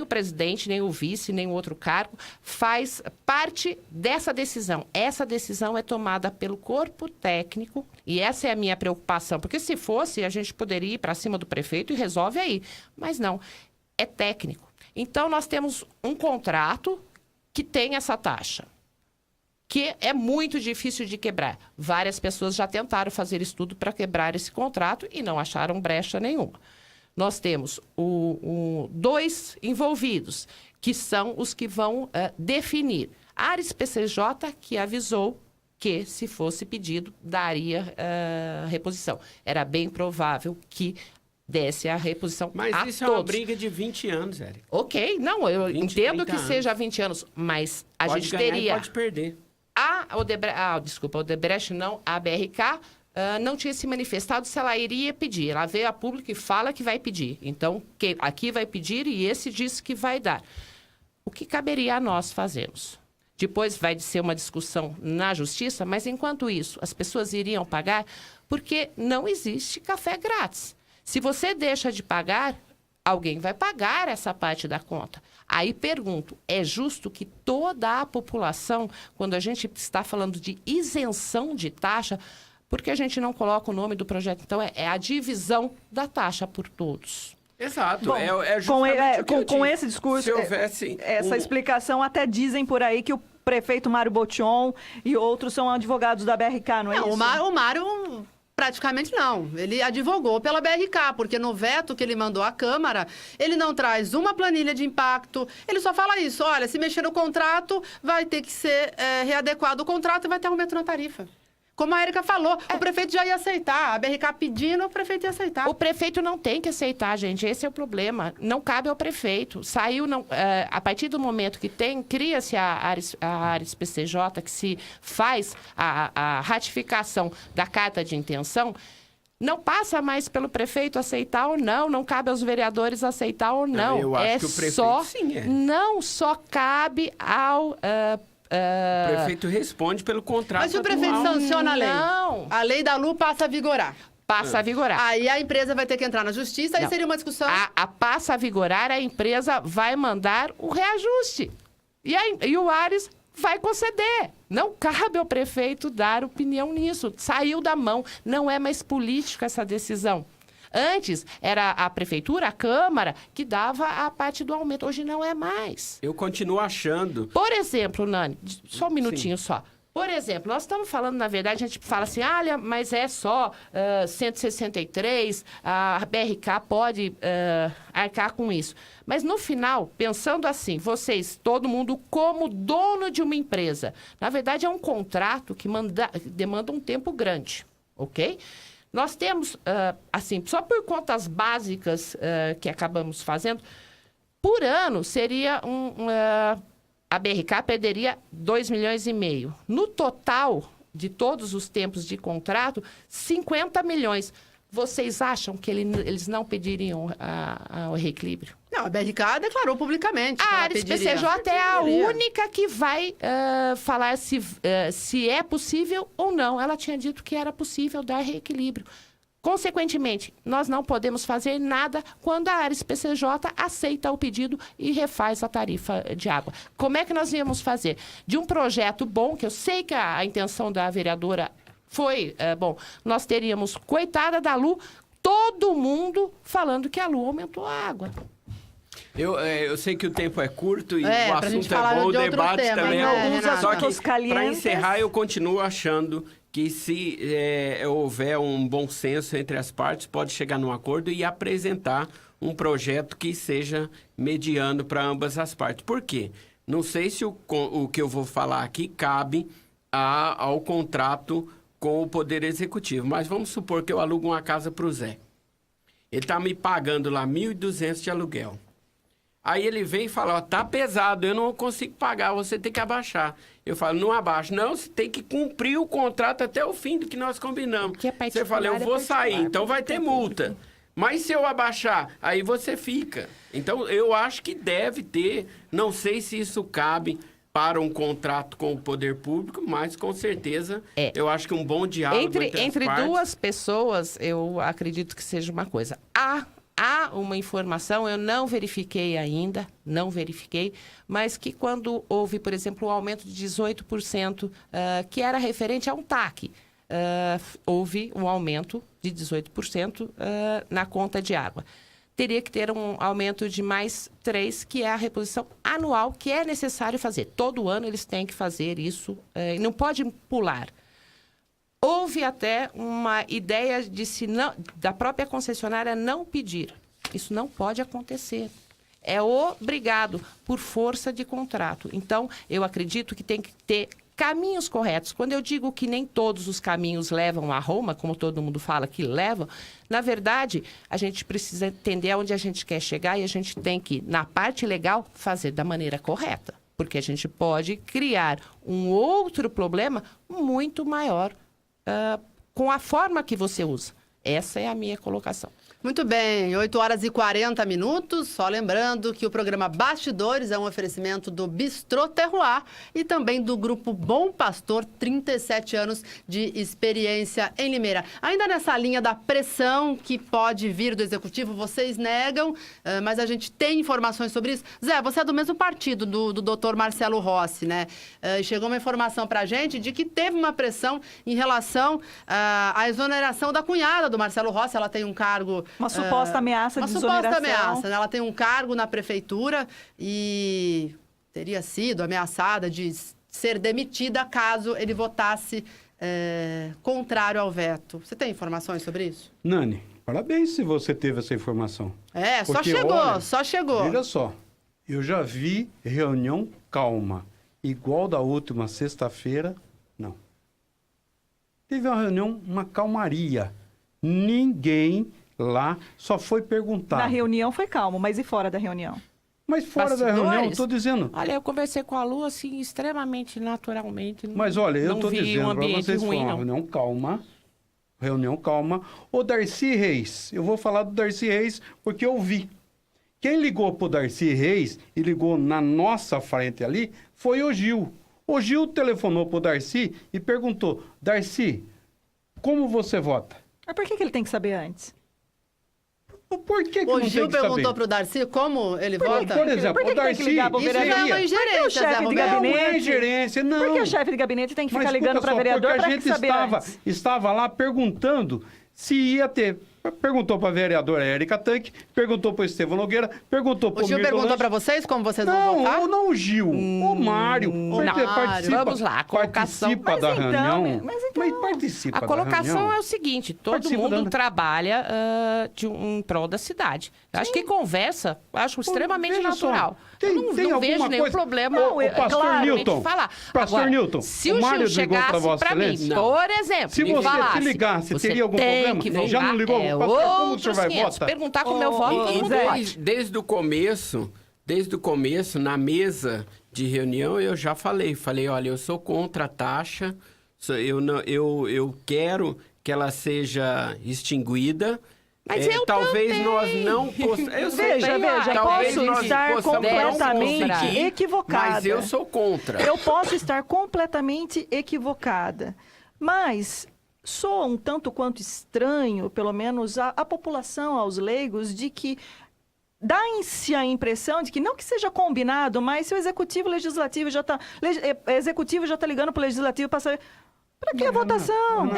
presidente, nem o vice, nem o outro cargo, faz parte dessa decisão. Essa decisão é tomada pelo corpo técnico e essa é a minha preocupação, porque se fosse, a gente poderia ir para cima do prefeito e resolve aí. Mas não, é técnico. Então, nós temos um contrato que tem essa taxa, que é muito difícil de quebrar. Várias pessoas já tentaram fazer estudo para quebrar esse contrato e não acharam brecha nenhuma. Nós temos dois envolvidos, que são os que vão definir. A Ares PCJ, que avisou que, se fosse pedido, daria reposição. Era bem provável que desse a reposição Mas a isso é todos. uma briga de 20 anos, Érica. Ok, não, eu 20, entendo 30 que seja 20 anos, mas a Pode gente ganhar teria... e pode perder. A Odebrecht não, a BRK não tinha se manifestado se ela iria pedir. Ela veio a público e fala que vai pedir. Então, aqui vai pedir e esse disse que vai dar. O que caberia a nós fazermos? Depois vai ser uma discussão na justiça, mas enquanto isso, as pessoas iriam pagar porque não existe café grátis. Se você deixa de pagar, alguém vai pagar essa parte da conta. Aí pergunto, é justo que toda a população, quando a gente está falando de isenção de taxa, por que a gente não coloca o nome do projeto? Então, é a divisão da taxa por todos. Exato. Bom, justamente o que eu com disse. esse discurso, Se houvesse essa explicação, até dizem por aí que o prefeito Mário Botion e outros são advogados da BRK, não é Não, isso? o Mário... Praticamente não. Ele advogou pela BRK, porque no veto que ele mandou à Câmara, ele não traz uma planilha de impacto, ele só fala isso, olha, se mexer no contrato, vai ter que ser readequado o contrato e vai ter aumento na tarifa. Como a Érica falou, o prefeito já ia aceitar, a BRK pedindo, o prefeito ia aceitar. O prefeito não tem que aceitar, gente, esse é o problema. Não cabe ao prefeito. Saiu, a partir do momento que cria-se a Ares PCJ, que se faz a ratificação da carta de intenção, não passa mais pelo prefeito aceitar ou não, não cabe aos vereadores aceitar ou não. Eu acho que o prefeito só, sim, não só cabe ao... O prefeito responde pelo contrato. Mas se o prefeito sanciona a lei, Não. a lei da LU passa a vigorar. Passa a vigorar. Aí a empresa vai ter que entrar na justiça, aí Não. seria uma discussão... A passa a vigorar, a empresa vai mandar o reajuste. E o Ares vai conceder. Não cabe ao prefeito dar opinião nisso. Saiu da mão. Não é mais política essa decisão. Antes, era a prefeitura, a Câmara, que dava a parte do aumento. Hoje não é mais. Eu continuo achando... Por exemplo, Nani, só um minutinho só. Por exemplo, nós estamos falando, na verdade, a gente fala assim, olha, mas é só 163, a BRK pode arcar com isso. Mas no final, pensando assim, vocês, todo mundo como dono de uma empresa, na verdade é um contrato que demanda um tempo grande, ok? Nós temos, assim, só por contas básicas que acabamos fazendo, por ano seria a BRK perderia 2,5 milhões. No total de todos os tempos de contrato, 50 milhões. Vocês acham que eles não pediriam o reequilíbrio? Não, a BRK declarou publicamente. A Ares PCJ é a única que vai falar se é possível ou não. Ela tinha dito que era possível dar reequilíbrio. Consequentemente, nós não podemos fazer nada quando a Ares PCJ aceita o pedido e refaz a tarifa de água. Como é que nós íamos fazer? De um projeto bom, que eu sei que a intenção da vereadora foi bom, nós teríamos, coitada da Lu, todo mundo falando que a Lu aumentou a água. Eu sei que o tempo é curto e o pra gente assunto é falar bom, o de outro debate tema, também né, é bom. Renata? Só que, Assuntos calientes. para encerrar, eu continuo achando que se houver um bom senso entre as partes, pode chegar num acordo e apresentar um projeto que seja mediano para ambas as partes. Por quê? Não sei se o que eu vou falar aqui cabe ao contrato com o Poder Executivo, mas vamos supor que eu alugo uma casa para o Zé. Ele está me pagando lá 1.200 de aluguel. Aí ele vem e fala, ó, tá pesado, eu não consigo pagar, você tem que abaixar. Eu falo, não abaixa. Não, você tem que cumprir o contrato até o fim do que nós combinamos. Que é você fala, eu vou sair, então vai ter multa. Mas se eu abaixar, aí você fica. Então, eu acho que deve ter, não sei se isso cabe para um contrato com o poder público, mas com certeza eu acho que um bom diálogo Entre as partes... duas pessoas, eu acredito que seja uma coisa. Há uma informação, eu não verifiquei ainda, mas que quando houve, por exemplo, um aumento de 18%, que era referente a um TAC, houve um aumento de 18% na conta de água. Teria que ter um aumento de mais 3%, que é a reposição anual, que é necessário fazer. Todo ano eles têm que fazer isso, não pode pular. Houve até uma ideia da própria concessionária não pedir. Isso não pode acontecer. É obrigado por força de contrato. Então, eu acredito que tem que ter caminhos corretos. Quando eu digo que nem todos os caminhos levam a Roma, como todo mundo fala que levam, na verdade, a gente precisa entender aonde a gente quer chegar e a gente tem que, na parte legal, fazer da maneira correta. Porque a gente pode criar um outro problema muito maior com a forma que você usa. Essa é a minha colocação. Muito bem, 8 horas e 40 minutos. Só lembrando que o programa Bastidores é um oferecimento do Bistrô Terroir e também do Grupo Bom Pastor, 37 anos de experiência em Limeira. Ainda nessa linha da pressão que pode vir do Executivo, vocês negam, mas a gente tem informações sobre isso. Zé, você é do mesmo partido do doutor Marcelo Rossi, né? Chegou uma informação para a gente de que teve uma pressão em relação à exoneração da cunhada do Marcelo Rossi. Ela tem um cargo... Uma suposta ameaça de exoneração. Uma suposta ameaça, né? Ela tem um cargo na prefeitura e teria sido ameaçada de ser demitida caso ele votasse contrário ao veto. Você tem informações sobre isso? Nani, parabéns se você teve essa informação. Porque, só chegou. Olha só, eu já vi reunião calma, igual da última sexta-feira, não. Teve uma reunião, uma calmaria. Ninguém lá só foi perguntar. Na reunião foi calmo, mas e fora da reunião? Mas fora da reunião, estou dizendo... Olha, eu conversei com a Lu, assim, extremamente naturalmente. Mas olha, eu estou dizendo para vocês, foi uma reunião calma. O Darcy Reis, eu vou falar do Darcy Reis porque eu vi. Quem ligou para o Darcy Reis e ligou na nossa frente ali foi o Gil. O Gil telefonou para o Darcy e perguntou, Darcy, como você vota? Mas por que ele tem que saber antes? Por que o Gil perguntou para o Darcy como ele vota? Por exemplo, o Darcy... Isso é uma ingerência, Zé Roberto. Não é ingerência, não. Por que o chefe de gabinete tem que ficar ligando para vereador para saber antes? Estava lá perguntando se ia ter... Perguntou para a vereadora Érica Tanque, perguntou para o Estevão Nogueira, perguntou para o Gil perguntou para vocês como vocês vão votar? Não o Gil, o Mário. Participa, vamos lá, a colocação. Participa da reunião. Mas participa a colocação é o seguinte, todo mundo trabalha em prol da cidade. Eu acho que conversa, acho extremamente natural. Eu não vejo nenhum problema. O pastor Newton, Agora, Newton, se o Gil chegasse para mim, por exemplo, se você se ligasse, teria algum problema? Já não ligou? Como o senhor vai votar? Perguntar como eu voto, desde o começo, na mesa de reunião, eu já falei, olha, eu sou contra a taxa, eu quero que ela seja extinguida. Mas eu talvez também. Nós não possamos... Veja, posso estar completamente equivocada. Mas eu sou contra. Eu posso estar completamente equivocada. Mas soa um tanto quanto estranho, pelo menos a população, aos leigos, de que dá-se a impressão de que, não que seja combinado, mas se o executivo já está ligando para o legislativo para saber... Para que a votação?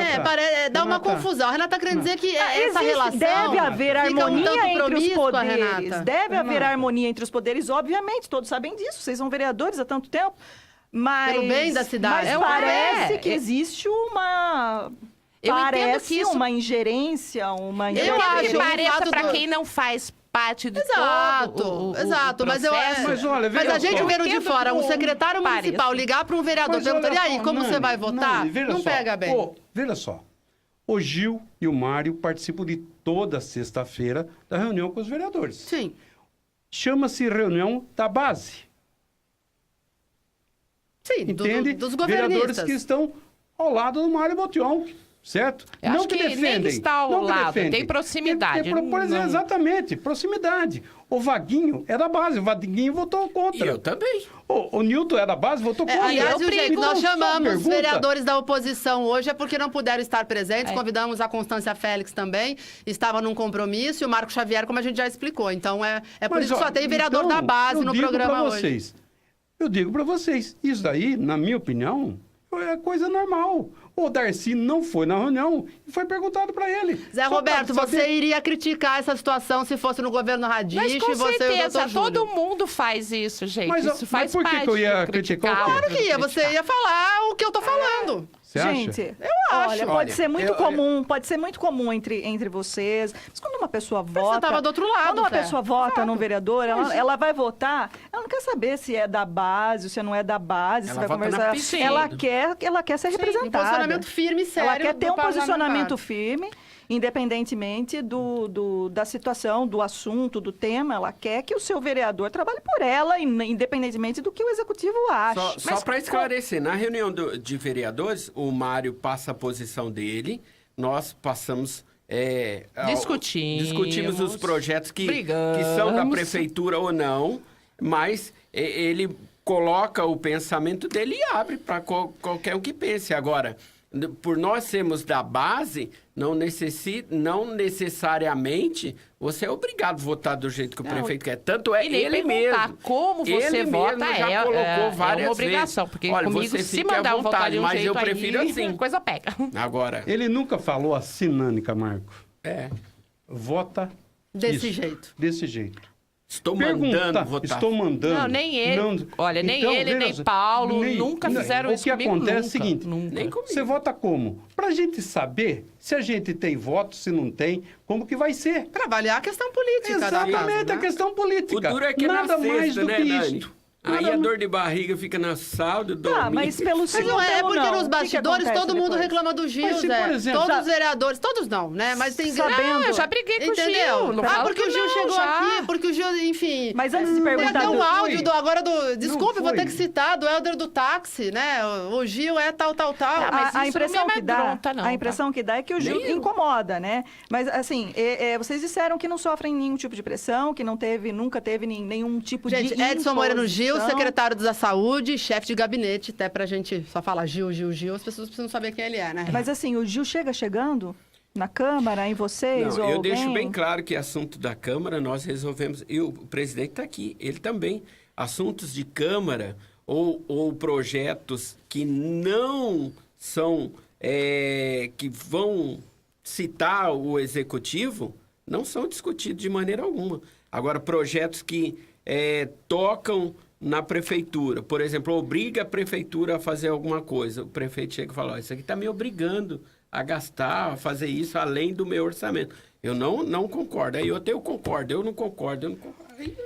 Dá uma confusão. A Renata está querendo dizer que essa relação... Deve haver harmonia entre os poderes. Renata. Deve haver harmonia entre os poderes, obviamente. Todos sabem disso. Vocês são vereadores há tanto tempo. Mas, pelo bem da cidade. Mas parece que existe uma... Parece uma ingerência, uma... Eu acho que pareça para quem não faz parte de todo Exato, o processo. Mas a gente vendo de fora, um secretário municipal ligar para um vereador perguntando, e aí, como você vai votar? Não pega bem. Veja só, o Gil e o Mário participam de toda sexta-feira da reunião com os vereadores. Sim. Chama-se reunião da base. Sim, entende? dos governistas. Vereadores que estão ao lado do Mário Botion. Certo? Eu acho que nem ele está ao não que lado, defendem. tem proximidade. Por exemplo, Não- exatamente, proximidade. O Vaguinho é da base, o Vaguinho votou E contra. eu também. O Newton é da base, votou contra. Aliás, eu gente, brigo. nós Então, só chamamos pergunta. vereadores da oposição hoje, é porque não puderam estar presentes. É. Convidamos a Constância Félix também, estava num compromisso, e o Marco Xavier, como a gente já explicou. Então, é por Mas, isso que ó, só tem vereador então, da base eu no digo programa pra hoje. vocês, eu digo para vocês, isso daí, na minha opinião, é coisa normal. O Darcy não foi na reunião e foi perguntado para ele. Zé Só pra Roberto, saber- você iria criticar essa situação se fosse no governo Radiche, Mas com você e o certeza, doutor Júlio? todo mundo faz isso, gente. Mas, isso faz por que parte que eu ia do criticar o quê? criticável, Claro que ia, do você ia falar o que eu tô falando. Você acha? Gente, Eu acho. olha, pode Olha, ser muito eu- comum, pode ser muito comum entre vocês. Mas quando uma pessoa vota, tava do outro lado, quando uma Zé. pessoa vota num vereador, ela vai votar, ela não quer saber se é da base, ou se não é da base, se Ela vai vota na conversar. piscina. Ela quer ser Um representada. posicionamento firme e sério. Ela quer ter do um posicionamento parlamentar. firme, independentemente da situação, do assunto, do tema. Ela quer que o seu vereador trabalhe por ela, independentemente do que o executivo acha. Só para esclarecer, na reunião de vereadores, o Mário passa a posição dele, nós passamos... discutimos os projetos que são da brigamos. prefeitura ou não, mas ele coloca o pensamento dele e abre para qualquer um que pense. Agora, por nós sermos da base, não necessariamente você é obrigado a votar do jeito que o prefeito quer. Tanto é E nem ele perguntar mesmo. como você Ele vota mesmo já colocou várias uma obrigação. vezes. Porque Olha, comigo, você se fica à mandar eu votar vontade, de um mas jeito eu prefiro aí, assim. a coisa pega. Agora, Ele nunca falou assim, Nani Camargo. é, Vota Desse isso, jeito. Desse jeito. estou mandando votar. Estou mandando. Não, nem ele. Olha, nem ele, nem veja, Paulo nunca fizeram isso comigo. O que acontece é o nunca, seguinte, nunca. Nem comigo. você vota como? Pra gente saber se a gente tem voto, se não tem, como que vai ser. Para avaliar a questão política da Exatamente, casa, a né? questão O política. duro é que Nada é na mais sexta, do né, que Nani? isto. Aí Nada a dor de barriga fica na sábado, domingo. Tá, mas pelo Mas segundo não é ou porque não? nos O que bastidores acontece todo mundo depois? reclama do Gil, Mas se, Zé. por exemplo, Todos os vereadores, todos não, né? Mas tem... Não, eu já briguei com o Entendeu? Gil. Não Ah, falo porque que o Gil não, chegou já. aqui, porque o Gil, enfim... Mas antes de Tem perguntar... até um do- áudio agora do... Desculpa, eu vou foi. ter que citar, do Helder do táxi, né? O Gil é tal. Ah, mas a isso impressão não me que dá, amedronta, não, a impressão que dá é que o Gil incomoda, né? Mas assim, vocês disseram que não sofrem nenhum tipo de pressão, que nunca teve nenhum tipo de Gente, Edson Moreno Gil, imposição. secretário da Saúde, chefe de gabinete, até pra gente só falar Gil, as pessoas precisam saber quem ele é, né? Mas assim, o Gil chegando na Câmara, em vocês, Não, ou eu deixo alguém? bem claro que assunto da Câmara nós resolvemos, e o presidente está aqui, ele também. Assuntos de Câmara ou projetos que não são, que vão citar o Executivo, não são discutidos de maneira alguma. Agora, projetos que tocam na Prefeitura, por exemplo, obriga a Prefeitura a fazer alguma coisa, o prefeito chega e fala, ó, isso aqui está me obrigando a gastar, a fazer isso além do meu orçamento. Eu não concordo. Aí eu concordo, eu não concordo. Aí,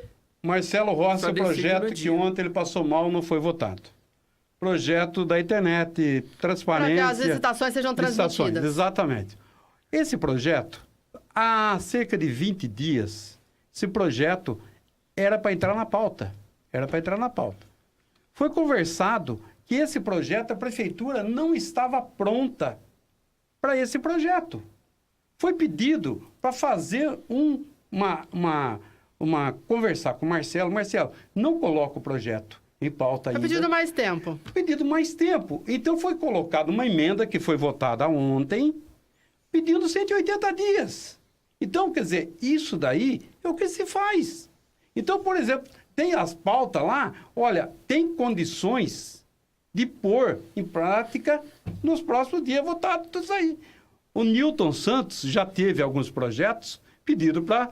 Marcelo Rossi, Só o decide projeto no que dia. ontem ele passou mal, não foi votado. Projeto da internet, transparência... Para que as licitações sejam licitações, transmitidas. exatamente. Esse projeto, há cerca de 20 dias, esse projeto era para entrar na pauta. Foi conversado que esse projeto, a prefeitura não estava pronta para esse projeto. Foi pedido para fazer conversar com o Marcelo. Marcelo, não coloca o projeto em pauta ainda. Foi pedido mais tempo. Pedido mais tempo. Então foi colocada uma emenda que foi votada ontem, pedindo 180 dias. Então, quer dizer, isso daí é o que se faz. Então, por exemplo, tem as pautas lá, olha, tem condições de pôr em prática nos próximos dias votados tudo isso aí. O Newton Santos já teve alguns projetos pedido para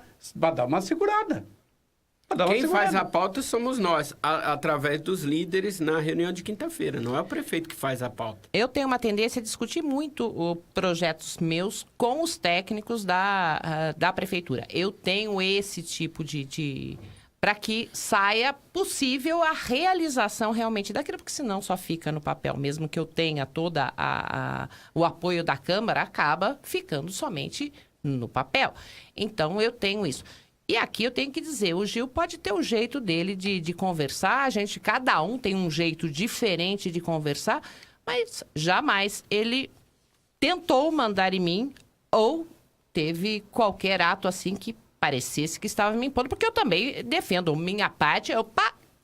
dar uma segurada. quem faz a pauta somos nós, através dos líderes na reunião de quinta-feira. Não é o prefeito que faz a pauta. Eu tenho uma tendência a discutir muito projetos meus com os técnicos da prefeitura. Eu tenho esse tipo de para que saia possível a realização realmente daquilo, porque senão só fica no papel. Mesmo que eu tenha todo o apoio da Câmara, acaba ficando somente no papel. Então, eu tenho isso. E aqui eu tenho que dizer, o Gil pode ter o jeito dele de conversar, cada um tem um jeito diferente de conversar, mas jamais ele tentou mandar em mim ou teve qualquer ato assim que parecesse que estava me impondo, porque eu também defendo minha parte.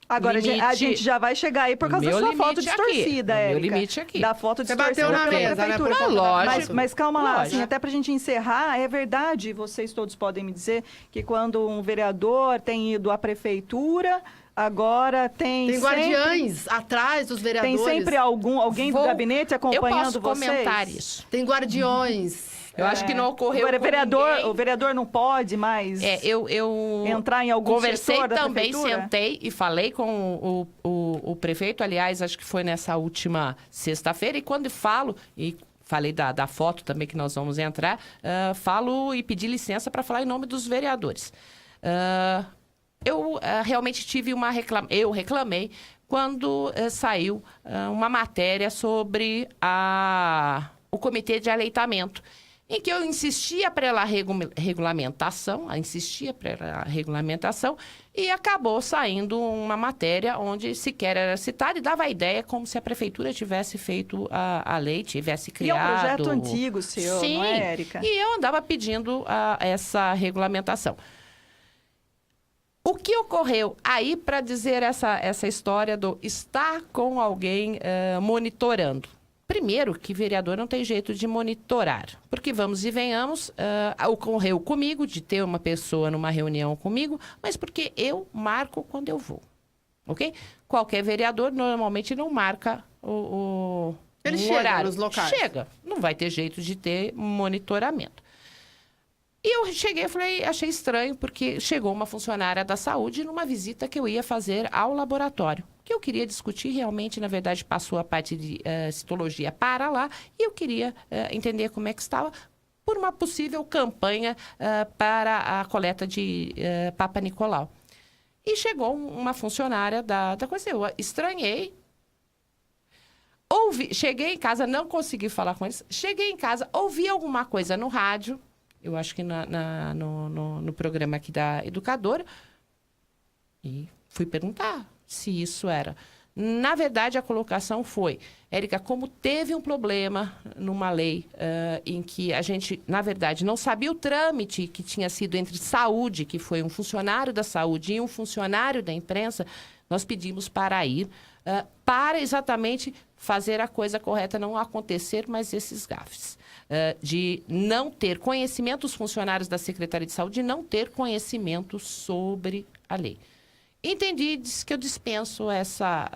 Agora, a gente já vai chegar aí por causa da sua foto distorcida, Érica. Meu limite aqui. Da foto Você distorcida bateu na pela mesa, prefeitura. né? Lógico. Mas calma lá, Lógico. assim, até pra gente encerrar, é verdade, vocês todos podem me dizer, que quando um vereador tem ido à prefeitura, agora tem Tem guardiães atrás dos vereadores. Tem sempre alguém do gabinete acompanhando eu posso vocês? comentar isso. Tem guardiões. Eu acho que não ocorreu com ninguém. O vereador não pode mais eu entrar em algum conversei setor da também, prefeitura? sentei e falei com o prefeito, aliás, acho que foi nessa última sexta-feira, e quando falo, e falei da foto também que nós vamos entrar, falo e pedi licença para falar em nome dos vereadores. Eu realmente tive eu reclamei quando saiu uma matéria sobre o comitê de aleitamento, em que eu insistia pela regulamentação, e acabou saindo uma matéria onde sequer era citada e dava a ideia como se a prefeitura tivesse feito a lei, tivesse criado... E é um projeto antigo seu, Sim, não é, Érica? E eu andava pedindo essa regulamentação. O que ocorreu aí para dizer essa história do estar com alguém monitorando? Primeiro, que vereador não tem jeito de monitorar, porque vamos e venhamos, ocorreu comigo de ter uma pessoa numa reunião comigo, mas porque eu marco quando eu vou, ok? Qualquer vereador normalmente não marca o horário. Nos locais. Chega, não vai ter jeito de ter monitoramento. E eu cheguei e falei, achei estranho, porque chegou uma funcionária da saúde numa visita que eu ia fazer ao laboratório. Que eu queria discutir, realmente, na verdade, passou a parte de citologia para lá, e eu queria entender como é que estava por uma possível campanha para a coleta de Papa Nicolau. E chegou uma funcionária da coisa, eu estranhei. Cheguei em casa, não consegui falar com eles, cheguei em casa, ouvi alguma coisa no rádio, eu acho que no programa aqui da Educadora, e fui perguntar se isso era. Na verdade, a colocação foi, Érica, como teve um problema numa lei em que a gente, na verdade, não sabia o trâmite que tinha sido entre saúde, que foi um funcionário da saúde, e um funcionário da imprensa, nós pedimos para ir, para exatamente fazer a coisa correta, não acontecer mais esses gafes. De não ter conhecimento, os funcionários da Secretaria de Saúde, não ter conhecimento sobre a lei. Entendi, disse que eu dispenso essa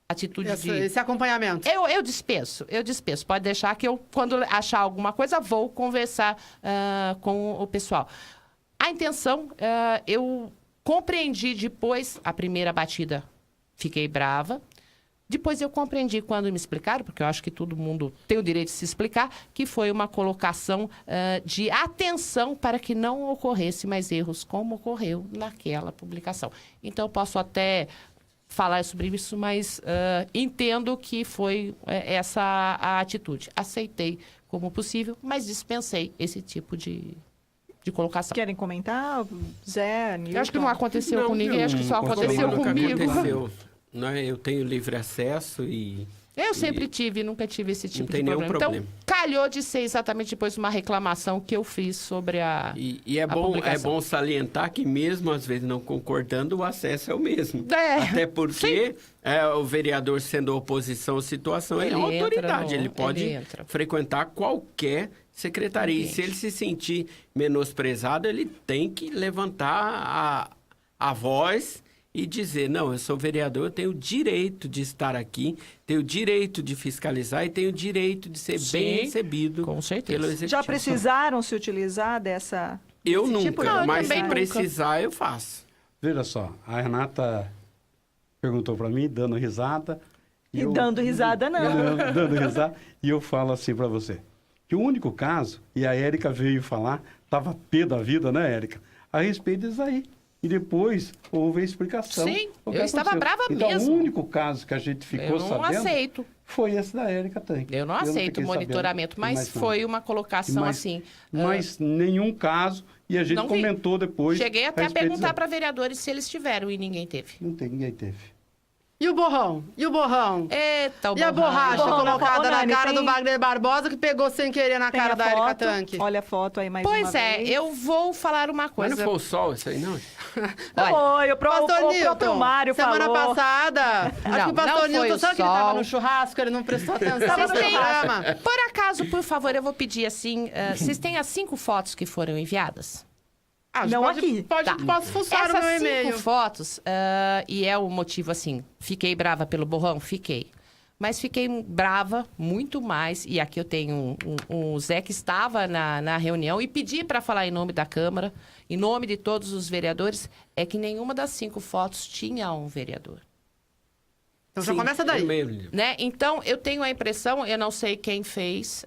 atitude Esse acompanhamento. Eu dispenso. Pode deixar que eu, quando achar alguma coisa, vou conversar com o pessoal. A intenção, eu compreendi depois, a primeira batida, fiquei brava. Depois eu compreendi quando me explicaram, porque eu acho que todo mundo tem o direito de se explicar, que foi uma colocação de atenção para que não ocorresse mais erros, como ocorreu naquela publicação. Então, eu posso até falar sobre isso, mas entendo que foi essa a atitude. Aceitei como possível, mas dispensei esse tipo de colocação. Querem comentar, Zé, Nilton? Eu acho que não aconteceu com ninguém, acho que só aconteceu Nunca comigo. aconteceu. Né? Eu tenho livre acesso e... Eu sempre tive, nunca tive esse tipo de nenhum problema. problema. Então, calhou de ser exatamente depois uma reclamação que eu fiz sobre a E é publicação. bom salientar que mesmo, às vezes, não concordando, o acesso é o mesmo. Até porque o vereador, sendo oposição à situação, ele é uma autoridade. Ele pode frequentar qualquer secretaria. E se ele se sentir menosprezado, ele tem que levantar a voz e dizer, não, eu sou vereador, eu tenho o direito de estar aqui, tenho o direito de fiscalizar e tenho o direito de ser bem recebido com certeza. pelo executivo. Já precisaram se utilizar desse nunca, tipo de... mas se também precisar, eu faço. Veja só, a Renata perguntou para mim, dando risada. Dando risada, não. Dando risada. E eu falo assim para você, que o único caso, e a Érica veio falar, estava pé da vida, né, Érica? A respeito disso aí. E depois houve a explicação. Sim, o que eu estava aconteceu. brava então, mesmo. O único caso que a gente ficou sabendo... Eu não aceito. Foi esse da Érica também. Eu não aceito fiquei monitoramento, sabendo, mas foi uma colocação assim. Mas nenhum caso, e a gente não vi. comentou depois... Cheguei até a respeito perguntar disso. para vereadores se eles tiveram e ninguém teve. Não tem, ninguém teve. E o borrão? E o borrão? Eita, o E a borracha Borrão, colocada na Nani, cara do tem- Wagner Barbosa que pegou sem querer na Tem cara a da Erika foto, Tanque? olha a foto aí mais uma Pois é, vez. eu vou falar uma Mas coisa. não foi o sol isso aí, não? Oi, o próprio Newton, Mário semana falou. passada, acho que o não pastor foi Newton, o sabe que ele tava sol. no churrasco, ele não prestou atenção Vocês no têm- programa? Por acaso, por favor, eu vou pedir assim, vocês têm as 5 fotos que foram enviadas? Ah, Não aqui. Tá. Posso fuçar o meu Essas 5 e-mail. fotos, e é o motivo assim, fiquei brava pelo borrão? Fiquei. Mas fiquei brava muito mais, e aqui eu tenho um Zé que estava na reunião e pedi para falar em nome da Câmara, em nome de todos os vereadores, é que nenhuma das 5 fotos tinha um vereador. Então já Sim, começa daí. é mesmo. Né? Então, eu tenho a impressão, eu não sei quem fez,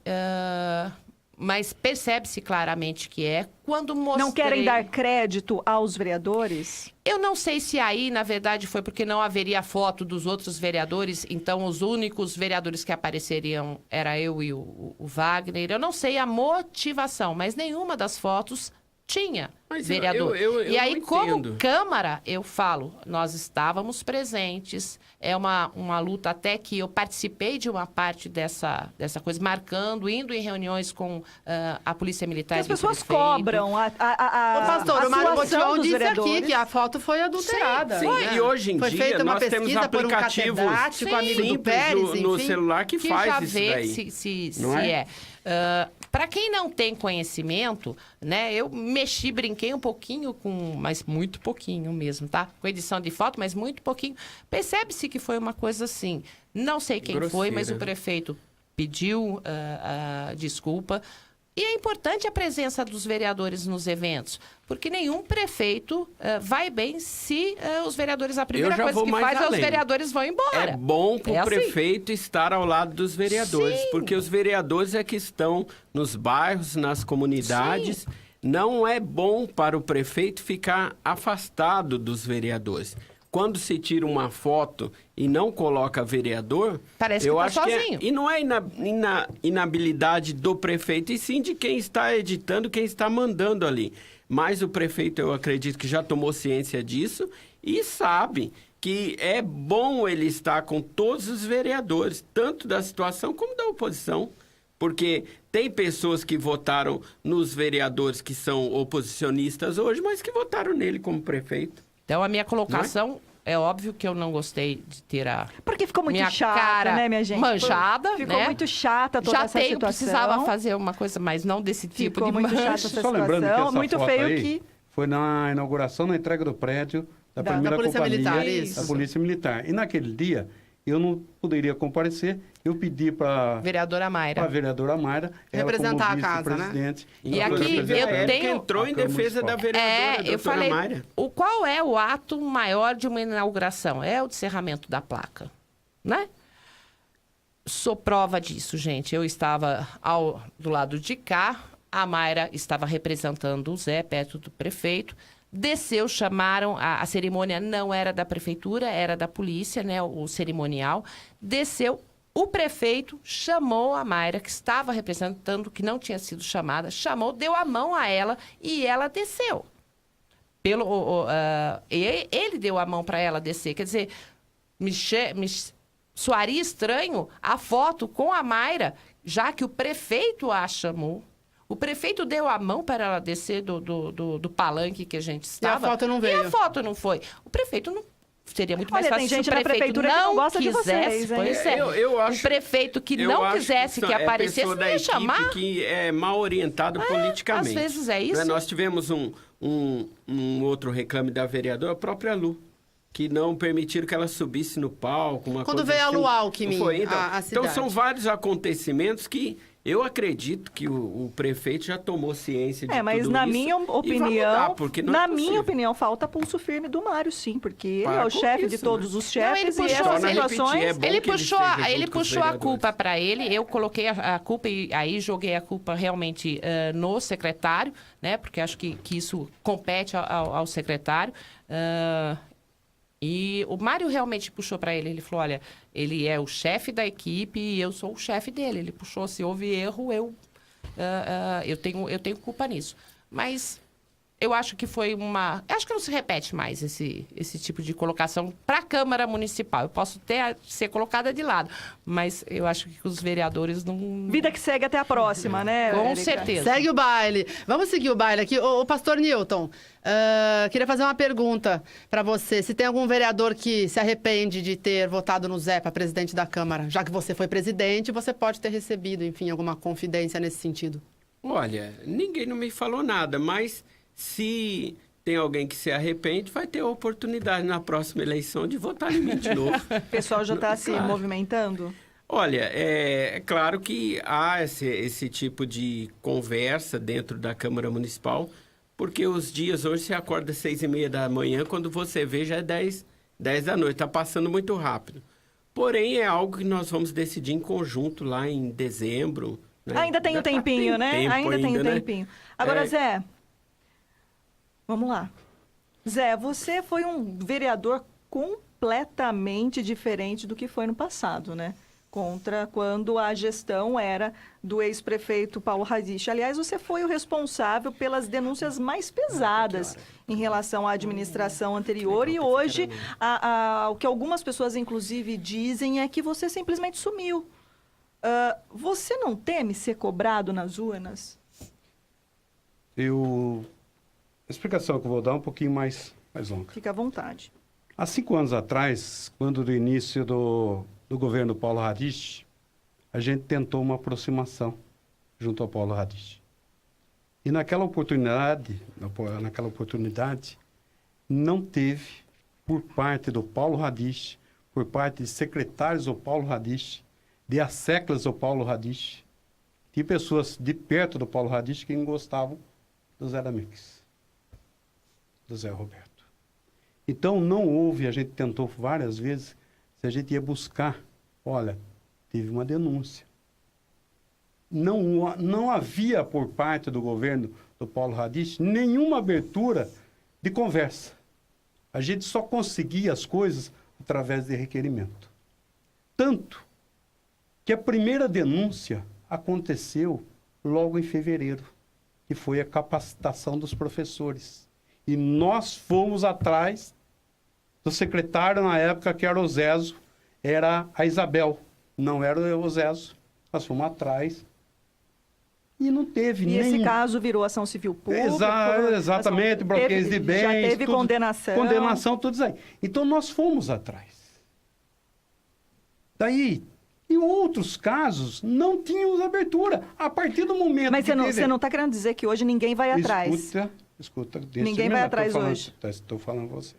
mas percebe-se claramente que é. Quando mostrei... Não querem dar crédito aos vereadores? Eu não sei se aí, na verdade, foi porque não haveria foto dos outros vereadores, então os únicos vereadores que apareceriam era eu e o Wagner. Eu não sei a motivação, mas nenhuma das fotos tinha Mas vereador. eu E aí, não como entendo. Câmara, eu falo, nós estávamos presentes, é uma luta até que eu participei de uma parte dessa coisa, marcando, indo em reuniões com a Polícia Militar. Porque as e o pessoas prefeito. cobram a Ô, pastor, a o Mário situação Botivão dos disse vereadores. aqui que a foto foi adulterada. Sim, né? e hoje em foi dia feita uma nós temos pesquisa por um aplicativos catedrático, amigo do simples Pérez, no enfim. celular que Que faz já isso vê daí. se não é? é. Para quem não tem conhecimento, né? Eu brinquei um pouquinho mas muito pouquinho mesmo, tá? Com edição de foto, mas muito pouquinho. Percebe-se que foi uma coisa assim. Não sei quem foi, mas o Grosseira. prefeito pediu desculpa. E é importante a presença dos vereadores nos eventos, porque nenhum prefeito vai bem se os vereadores, a primeira já coisa vou que mais faz é os além. vereadores vão embora. É bom para o É assim. prefeito estar ao lado dos vereadores, Sim. porque os vereadores é que estão nos bairros, nas comunidades. Sim. Não é bom para o prefeito ficar afastado dos vereadores. Quando se tira uma foto e não coloca vereador, Parece que eu tá acho sozinho. que e não é inabilidade do prefeito, e sim de quem está editando, quem está mandando ali. Mas o prefeito, eu acredito que já tomou ciência disso e sabe que é bom ele estar com todos os vereadores, tanto da situação como da oposição. Porque tem pessoas que votaram nos vereadores que são oposicionistas hoje, mas que votaram nele como prefeito. Então, a minha colocação, é óbvio que eu não gostei de ter Porque ficou muito minha chata, cara né, minha gente? manchada, Ficou né? muito chata toda Já essa situação. precisava fazer uma coisa, mas não desse tipo Ficou de muito chata mancha. essa Só lembrando que situação. essa Muito foto feio aí que... foi na inauguração, na entrega do prédio da primeira Polícia companhia Militar, isso. da Polícia Militar. E naquele dia, eu não poderia comparecer, eu pedi para Vereadora a Mayra. vereadora Mayra, ela Representar como a casa, né? vice-presidente. E ela aqui representar eu ela. Érica tenho- entrou em a Câmara defesa da Municipal. vereadora, Eu doutora falei, Mayra. qual é o ato maior de uma inauguração? É o descerramento da placa, né? Sou prova disso, gente. Eu estava do lado de cá, a Mayra estava representando o Zé, perto do prefeito. Desceu, chamaram, a cerimônia não era da prefeitura, era da polícia, né, o cerimonial. Desceu, o prefeito chamou a Mayra, que estava representando, que não tinha sido chamada, chamou, deu a mão a ela e ela desceu. Ele deu a mão para ela descer. Quer dizer, me soaria estranho a foto com a Mayra, já que o prefeito a chamou. O prefeito deu a mão para ela descer do palanque que a gente estava. E a foto não veio. E a foto não foi. O prefeito não... Seria muito mais Olha, fácil tem se gente o na prefeito prefeitura que não gosta de quisesse. vocês, hein? Pois é. Eu acho- um prefeito que Eu não acho quisesse que são- aparecesse, pessoa não da ia equipe chamar. que é mal orientado politicamente. às vezes é isso. Né? Nós tivemos um outro reclame da vereadora, a própria Lu, que não permitiram que ela subisse no palco. Quando veio a Lu Alckmin, Não foi, então, a então cidade. são vários acontecimentos que eu acredito que o prefeito já tomou ciência de mas tudo na isso minha e vai opinião, mudar, porque não é na minha possível. opinião, falta pulso firme do Mário, sim, porque ele Para é o com chefe de isso, todos né? os chefes ele e puxou, essas torna a repetir, situações... é bom Ele que ele puxou, esteja junto ele com os puxou a vereadores. culpa para ele, eu coloquei a culpa e aí joguei a culpa realmente no secretário, né? Porque acho que isso compete ao secretário. E o Mário realmente puxou para ele. Ele falou, olha, ele é o chefe da equipe e eu sou o chefe dele. Ele puxou, se houve erro, eu tenho culpa nisso. Mas Eu acho que foi acho que não se repete mais esse tipo de colocação para a Câmara Municipal. Eu posso ser colocada de lado, mas eu acho que os vereadores não... Vida que segue até a próxima, né? Com Érica? certeza. Segue o baile. Vamos seguir o baile aqui. Ô, pastor Newton, queria fazer uma pergunta para você. Se tem algum vereador que se arrepende de ter votado no Zé para presidente da Câmara, já que você foi presidente, você pode ter recebido, enfim, alguma confidência nesse sentido. Olha, ninguém não me falou nada, mas se tem alguém que se arrepende, vai ter a oportunidade na próxima eleição de votar em mim de novo. O pessoal já está se Claro. movimentando? Olha, é claro que há esse tipo de conversa dentro da Câmara Municipal, porque os dias hoje você acorda às 6h30 da manhã, quando você vê já é 10 da noite, está passando muito rápido. Porém, é algo que nós vamos decidir em conjunto lá em dezembro. Né? Ainda tem um tempinho, né? Tempo Ainda tem um né? tempinho. Agora, É. Zé, vamos lá. Zé, você foi um vereador completamente diferente do que foi no passado, né? Contra quando a gestão era do ex-prefeito Paulo Radich. Aliás, você foi o responsável pelas denúncias mais pesadas em relação à administração anterior e hoje o que algumas pessoas, inclusive, dizem é que você simplesmente sumiu. Você não teme ser cobrado nas urnas? A explicação que eu vou dar é um pouquinho mais longa. Fica à vontade. Há 5 anos atrás, quando do início do governo Paulo Radich, a gente tentou uma aproximação junto ao Paulo Radich. E naquela oportunidade, não teve, por parte do Paulo Radich, por parte de secretários do Paulo Radich, de asseclas do Paulo Radich, de pessoas de perto do Paulo Radich que gostavam do Zé da Mix, do Zé Roberto. Então, não houve, a gente tentou várias vezes, se a gente ia buscar, olha, teve uma denúncia. Não havia, por parte do governo do Paulo Radich, nenhuma abertura de conversa. A gente só conseguia as coisas através de requerimento. Tanto que a primeira denúncia aconteceu logo em fevereiro, que foi a capacitação dos professores. E nós fomos atrás do secretário na época, que era o Zezo, era a Isabel, não era o Zezo. Nós fomos atrás e não teve E nem... esse caso virou ação civil pública? Exatamente, bloqueios de bens. Já teve tudo, condenação? Condenação, tudo isso aí. Então, nós fomos atrás. Daí, em outros casos, não tínhamos abertura. A partir do momento Mas que você não está querendo dizer que hoje ninguém vai atrás? Escuta. Ninguém vai atrás hoje. Estou falando a você.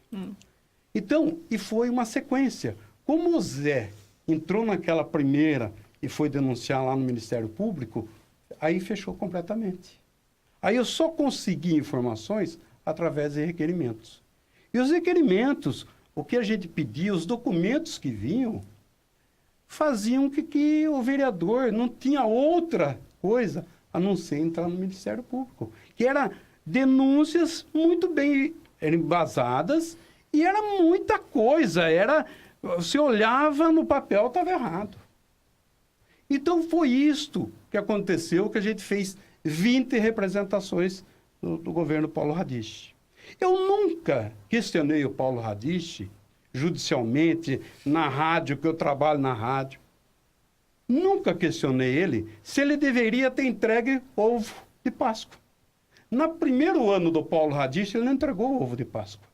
Então, e foi uma sequência. Como o Zé entrou naquela primeira e foi denunciar lá no Ministério Público, aí fechou completamente. Aí eu só consegui informações através de requerimentos. E os requerimentos, o que a gente pedia, os documentos que vinham, faziam que o vereador não tinha outra coisa a não ser entrar no Ministério Público. Que eram denúncias muito bem embasadas e era muita coisa. Você olhava no papel, estava errado. Então foi isto que aconteceu, que a gente fez 20 representações do governo Paulo Radich. Eu nunca questionei o Paulo Radich judicialmente, na rádio, que eu trabalho na rádio. Nunca questionei ele se ele deveria ter entregue ovo de Páscoa. No primeiro ano do Paulo Radich, ele não entregou o ovo de Páscoa.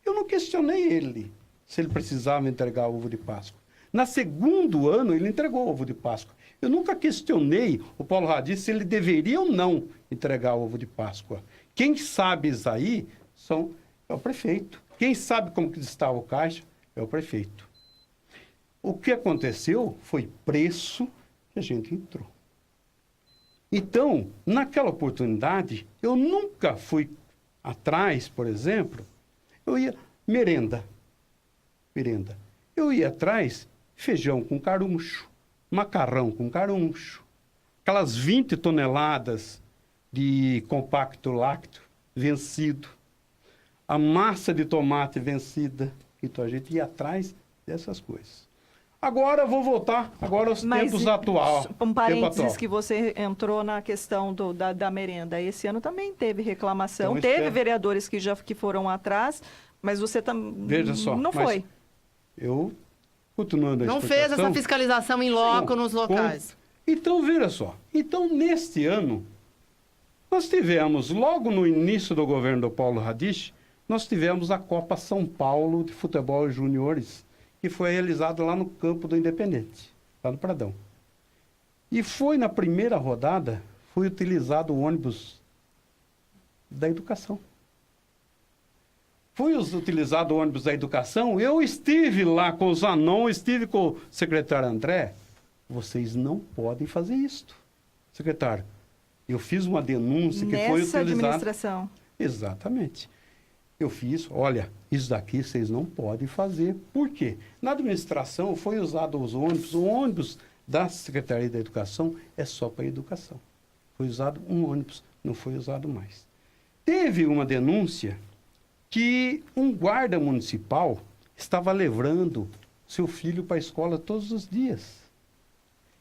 Eu não questionei ele se ele precisava entregar o ovo de Páscoa. No segundo ano, ele entregou o ovo de Páscoa. Eu nunca questionei o Paulo Radich se ele deveria ou não entregar o ovo de Páscoa. Quem sabe isso aí é o prefeito. Quem sabe como que estava o caixa é o prefeito. O que aconteceu foi preço que a gente entrou. Então, naquela oportunidade, eu nunca fui atrás, por exemplo, eu ia merenda. Eu ia atrás feijão com caruncho, macarrão com caruncho, aquelas 20 toneladas de compacto lácteo vencido, a massa de tomate vencida. Então, a gente ia atrás dessas coisas. Agora eu vou voltar aos tempos atuais. Um parênteses que você entrou na questão da merenda. Esse ano também teve reclamação. Então, teve vereadores que foram atrás, mas você Veja só, não foi. Eu, continuando a Não explicação, fez essa fiscalização em loco nos locais. Então, veja só. Então, neste ano, nós tivemos, logo no início do governo do Paulo Radich, nós tivemos a Copa São Paulo de Futebol Juniores, que foi realizada lá no campo do Independente, lá no Pradão. E foi na primeira rodada, foi utilizado o ônibus da educação. Foi utilizado o ônibus da educação, eu estive lá com o Zanon, estive com o secretário André. Vocês não podem fazer isto, secretário. Eu fiz uma denúncia que foi utilizada... Nessa administração. Exatamente. Eu fiz, olha, isso daqui vocês não podem fazer. Por quê? Na administração foi usado os ônibus, o ônibus da Secretaria da Educação é só para a educação. Foi usado um ônibus, não foi usado mais. Teve uma denúncia que um guarda municipal estava levando seu filho para a escola todos os dias.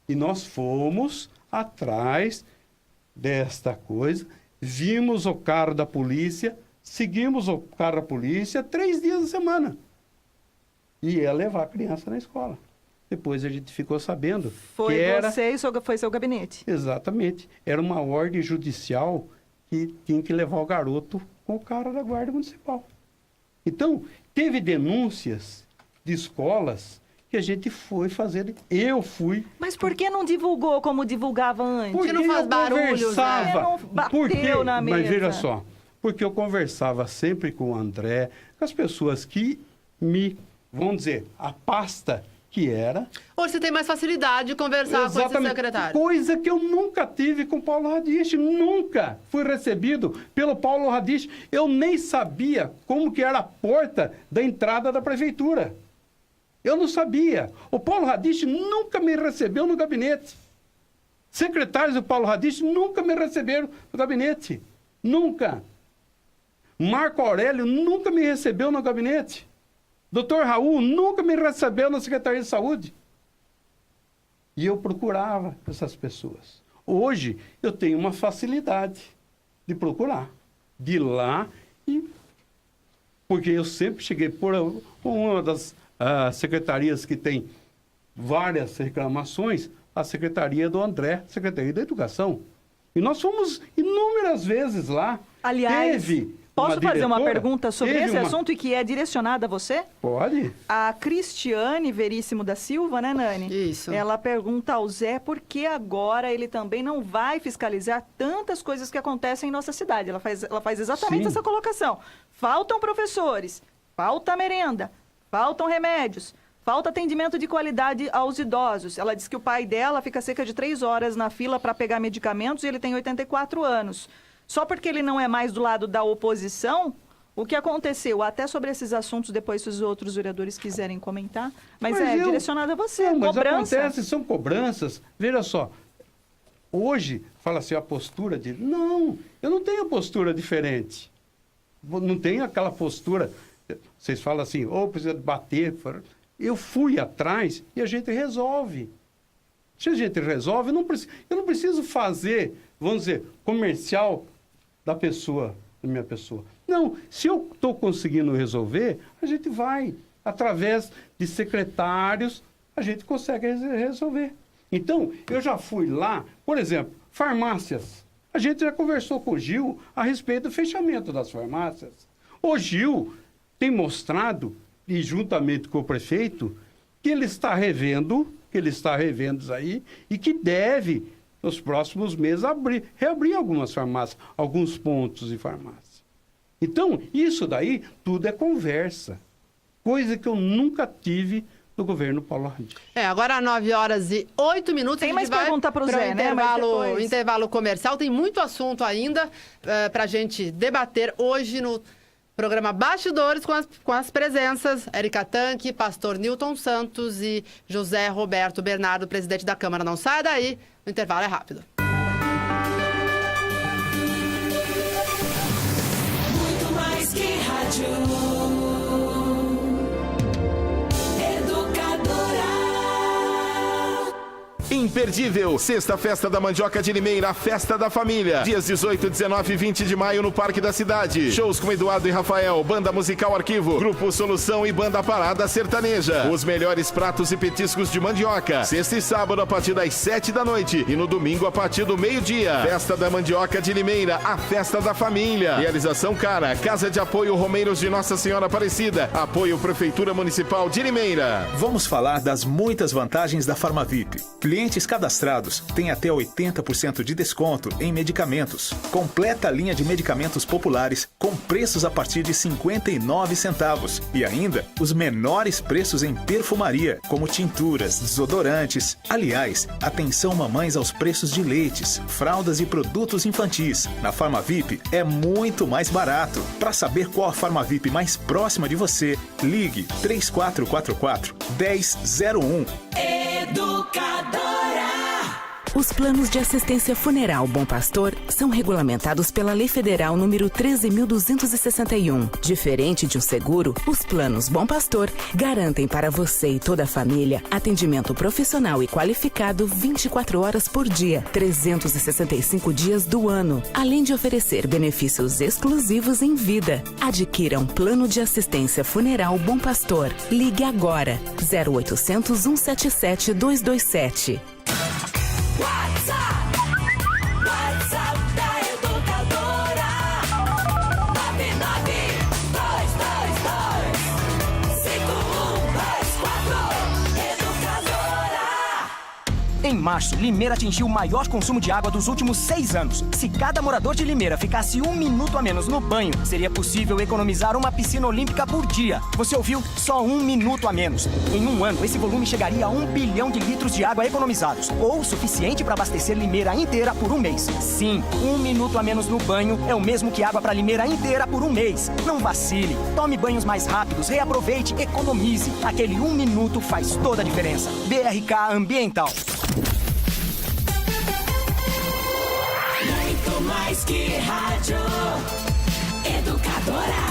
E nós fomos atrás desta coisa, vimos o carro da polícia, seguimos o carro da polícia 3 dias da semana. E ia levar a criança na escola. Depois a gente ficou sabendo Foi que era... você e foi seu gabinete. Exatamente. Era uma ordem judicial que tinha que levar o garoto com o cara da Guarda Municipal. Então, teve denúncias de escolas que a gente foi fazer. Eu fui. Mas por que não divulgou como divulgava antes? Porque não faz barulho, né? Não bateu na mesa. Mas veja só, porque eu conversava sempre com o André, com as pessoas que vamos dizer, a pasta que era. Hoje você tem mais facilidade de conversar com esse secretário. Coisa que eu nunca tive com o Paulo Radich, nunca fui recebido pelo Paulo Radich. Eu nem sabia como que era a porta da entrada da prefeitura. Eu não sabia. O Paulo Radich nunca me recebeu no gabinete. Secretários do Paulo Radich nunca me receberam no gabinete. Nunca. Marco Aurélio nunca me recebeu no gabinete. Dr. Raul nunca me recebeu na Secretaria de Saúde. E eu procurava essas pessoas. Hoje, eu tenho uma facilidade de procurar. De ir lá porque eu sempre cheguei por uma das secretarias que tem várias reclamações, a Secretaria do André, Secretaria da Educação. E nós fomos inúmeras vezes lá. Aliás, posso fazer uma pergunta sobre esse assunto e que é direcionada a você? Pode. A Cristiane Veríssimo da Silva, né, Nani? Isso. Ela pergunta ao Zé por que agora ele também não vai fiscalizar tantas coisas que acontecem em nossa cidade. Ela faz exatamente essa colocação. Faltam professores, falta merenda, faltam remédios, falta atendimento de qualidade aos idosos. Ela diz que o pai dela fica cerca de 3 horas na fila para pegar medicamentos e ele tem 84 anos. Só porque ele não é mais do lado da oposição, o que aconteceu? Até sobre esses assuntos, depois se os outros vereadores quiserem comentar. Mas direcionado a você, não, cobrança. Mas acontece, são cobranças. Veja só, hoje, fala assim, a postura de... Não, eu não tenho postura diferente. Não tenho aquela postura... Vocês falam assim, precisa bater. Eu fui atrás e a gente resolve. Se a gente resolve, eu não preciso fazer, vamos dizer, comercial da minha pessoa. Não, se eu estou conseguindo resolver, a gente vai. Através de secretários, a gente consegue resolver. Então, eu já fui lá, por exemplo, farmácias. A gente já conversou com o Gil a respeito do fechamento das farmácias. O Gil tem mostrado, e juntamente com o prefeito, que ele está revendo isso aí, e que deve, nos próximos meses, reabrir algumas farmácias, alguns pontos de farmácia. Então, isso daí, tudo é conversa. Coisa que eu nunca tive no governo Paulo Radich. Agora 9h08. Tem mais pergunta para o Zé, né? Intervalo comercial. Tem muito assunto ainda para a gente debater hoje no programa Bastidores, com as presenças Érica Tanque, pastor Newton Santos e José Roberto Bernardo, presidente da Câmara. Não saia daí, o intervalo é rápido. Muito mais que rádio. Educadora. imperdível. Sexta Festa da Mandioca de Limeira, a festa da família. Dias 18, 19 e 20 de maio no Parque da Cidade. Shows com Eduardo e Rafael, Banda Musical Arquivo, Grupo Solução e Banda Parada Sertaneja. Os melhores pratos e petiscos de mandioca. Sexta e sábado a partir das 7 da noite e no domingo a partir do meio-dia. Festa da Mandioca de Limeira, a festa da família. Realização Cara, Casa de Apoio Romeiros de Nossa Senhora Aparecida. Apoio Prefeitura Municipal de Limeira. Vamos falar das muitas vantagens da Farmavip. Clientes cadastrados têm até 80% de desconto em medicamentos. Completa a linha de medicamentos populares com preços a partir de 59 centavos. E ainda os menores preços em perfumaria, como tinturas, desodorantes. Aliás, atenção mamães aos preços de leites, fraldas e produtos infantis. Na Farmavip é muito mais barato. Para saber qual a Farmavip mais próxima de você, ligue 3444-1001. Os planos de assistência funeral Bom Pastor são regulamentados pela Lei Federal número 13.261. Diferente de um seguro, os planos Bom Pastor garantem para você e toda a família atendimento profissional e qualificado 24 horas por dia, 365 dias do ano, além de oferecer benefícios exclusivos em vida. Adquira um plano de assistência funeral Bom Pastor. Ligue agora 0800 177 227. WhatsApp da Educadora 992225124 Educadora. Em março, Limeira atingiu o maior consumo de água dos últimos 6 anos. Se cada morador de Limeira ficasse 1 minuto a menos no banho, seria possível economizar uma piscina olímpica por dia. Você ouviu? Só 1 minuto a menos. Em um ano, esse volume chegaria a 1 bilhão de litros de água economizados, ou o suficiente para abastecer Limeira inteira por um mês. Sim, 1 minuto a menos no banho é o mesmo que água para Limeira inteira por um mês. Não vacile. Tome banhos mais rápidos, reaproveite, economize. Aquele 1 minuto faz toda a diferença. BRK Ambiental. Muito mais que rádio. Educadora.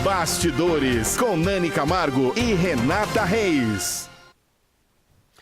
Bastidores com Nani Camargo e Renata Reis.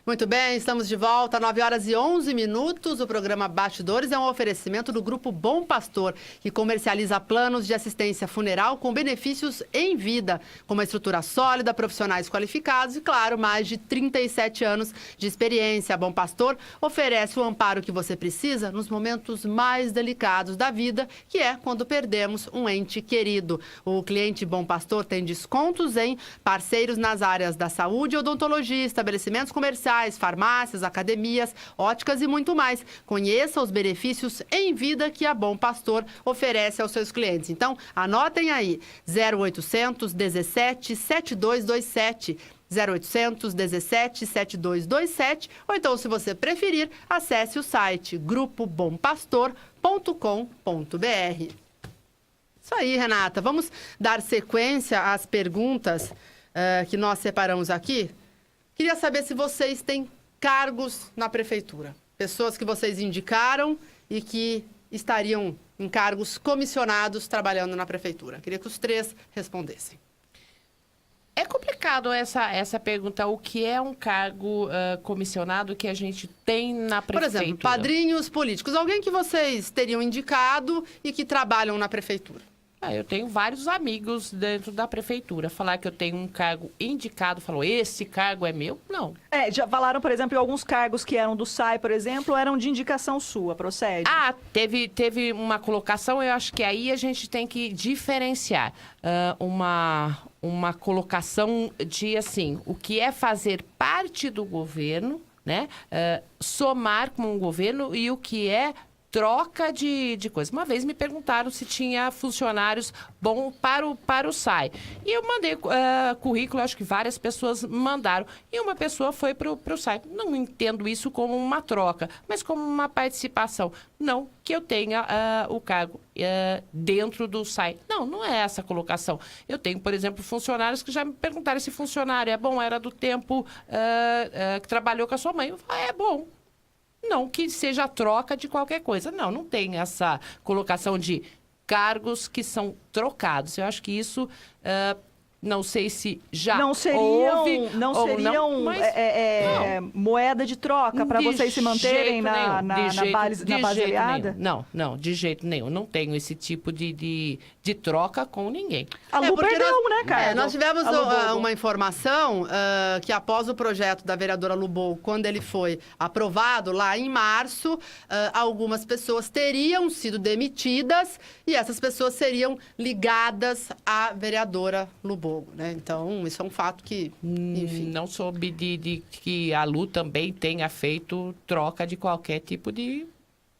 Muito bem, estamos de volta, 9h11. O programa Bastidores é um oferecimento do Grupo Bom Pastor, que comercializa planos de assistência funeral com benefícios em vida, com uma estrutura sólida, profissionais qualificados e, claro, mais de 37 anos de experiência. A Bom Pastor oferece o amparo que você precisa nos momentos mais delicados da vida, que é quando perdemos um ente querido. O cliente Bom Pastor tem descontos em parceiros nas áreas da saúde, odontologia, estabelecimentos comerciais, farmácias, academias, óticas e muito mais. Conheça os benefícios em vida que a Bom Pastor oferece aos seus clientes. Então, anotem aí, 0800 17 7227. 0800 17 7227, ou então, se você preferir, acesse o site grupobompastor.com.br. Isso aí, Renata. Vamos dar sequência às perguntas que nós separamos aqui. Queria saber se vocês têm cargos na prefeitura. Pessoas que vocês indicaram e que estariam em cargos comissionados trabalhando na prefeitura. Queria que os três respondessem. É complicado essa pergunta. O que é um cargo comissionado que a gente tem na prefeitura? Por exemplo, padrinhos políticos. Alguém que vocês teriam indicado e que trabalham na prefeitura. Eu tenho vários amigos dentro da prefeitura. Falar que eu tenho um cargo indicado, falou, esse cargo é meu? Não. Já falaram, por exemplo, em alguns cargos que eram do SAI, por exemplo, eram de indicação sua, procede? Teve uma colocação, eu acho que aí a gente tem que diferenciar uma colocação de, assim, o que é fazer parte do governo, né? Somar com o governo e o que é troca de coisas. Uma vez me perguntaram se tinha funcionários bons para o SAI. E eu mandei currículo, acho que várias pessoas mandaram. E uma pessoa foi para o SAI. Não entendo isso como uma troca, mas como uma participação. Não que eu tenha o cargo dentro do SAI. Não é essa a colocação. Eu tenho, por exemplo, funcionários que já me perguntaram se funcionário é bom, era do tempo que trabalhou com a sua mãe. Eu falei, é bom. Não que seja troca de qualquer coisa. Não tem essa colocação de cargos que são trocados. Eu acho que isso Não sei se já Não seriam, houve não ou seriam não, mas moeda de troca para de vocês se manterem jeito na nenhum, base jeito aliada? nenhum. Não, de jeito nenhum. Não tenho esse tipo de troca com ninguém. A Lu porque perdeu, né, cara? Nós tivemos A Lu Bogo. uma informação que após o projeto da vereadora Lu Bogo, quando ele foi aprovado lá em março, algumas pessoas teriam sido demitidas e essas pessoas seriam ligadas à vereadora Lu Bogo, né? Então, isso é um fato que, enfim... Não soube de que a Lu também tenha feito troca de qualquer tipo de...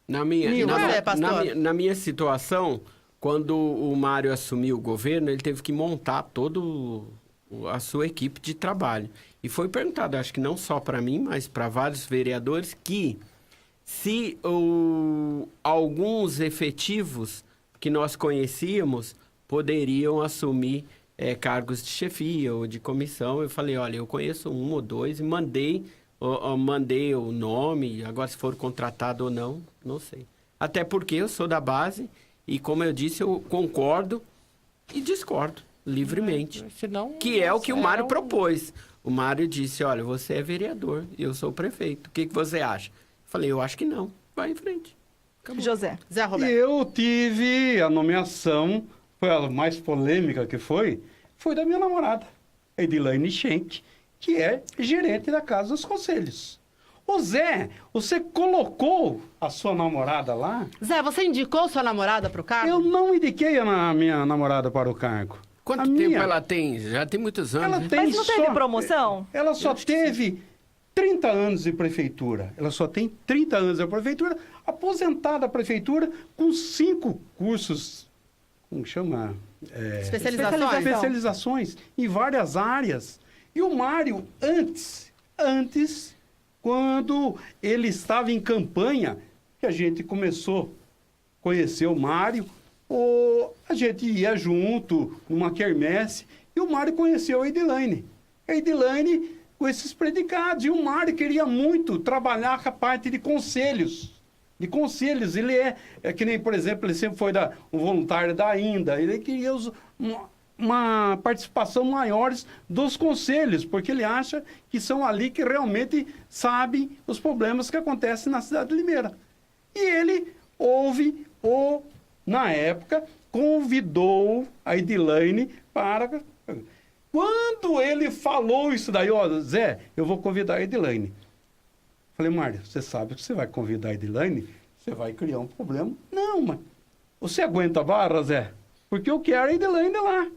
Na minha, E você, pastor? na minha situação, quando o Mário assumiu o governo, ele teve que montar toda a sua equipe de trabalho. E foi perguntado, acho que não só para mim, mas para vários vereadores, que se alguns efetivos que nós conhecíamos poderiam assumir cargos de chefia ou de comissão. Eu falei, olha, eu conheço um ou dois e mandei o nome. Agora, se for contratado ou não, não sei. Até porque eu sou da base e, como eu disse, eu concordo e discordo livremente. Senão, que é o que o Mário propôs. O Mário disse, olha, você é vereador e eu sou prefeito. O que você acha? Eu falei, eu acho que não. Vai em frente. Acabou. José. Zé Roberto. Eu tive a nomeação, foi a mais polêmica que foi da minha namorada, Edilaine Schenck, que é gerente da Casa dos Conselhos. Ô Zé, você colocou a sua namorada lá? Zé, você indicou sua namorada para o cargo? Eu não indiquei a minha namorada para o cargo. Quanto A tempo minha- ela tem? Já tem muitos anos. Ela né? tem Mas não teve promoção? Ela só teve 30 anos de prefeitura. Ela só tem 30 anos de prefeitura, aposentada da prefeitura, com 5 cursos, como chama? Especializações? Especializações em várias áreas. E o Mário, antes, quando ele estava em campanha, que a gente começou a conhecer o Mário, a gente ia junto numa quermesse e o Mário conheceu a Edilaine. A Edilaine com esses predicados. E o Mário queria muito trabalhar com a parte de conselhos. Ele é que nem, por exemplo, ele sempre foi um voluntário da INDA. Ele queria uma participação maiores dos conselhos, porque ele acha que são ali que realmente sabem os problemas que acontecem na cidade de Limeira. E ele na época, convidou a Edilaine para... Quando ele falou isso daí, Zé, eu vou convidar a Edilaine. Falei, Mário, você sabe que você vai convidar a Edilaine, você vai criar um problema. Não, mas você aguenta a barra, Zé? Porque eu quero a Edilaine lá.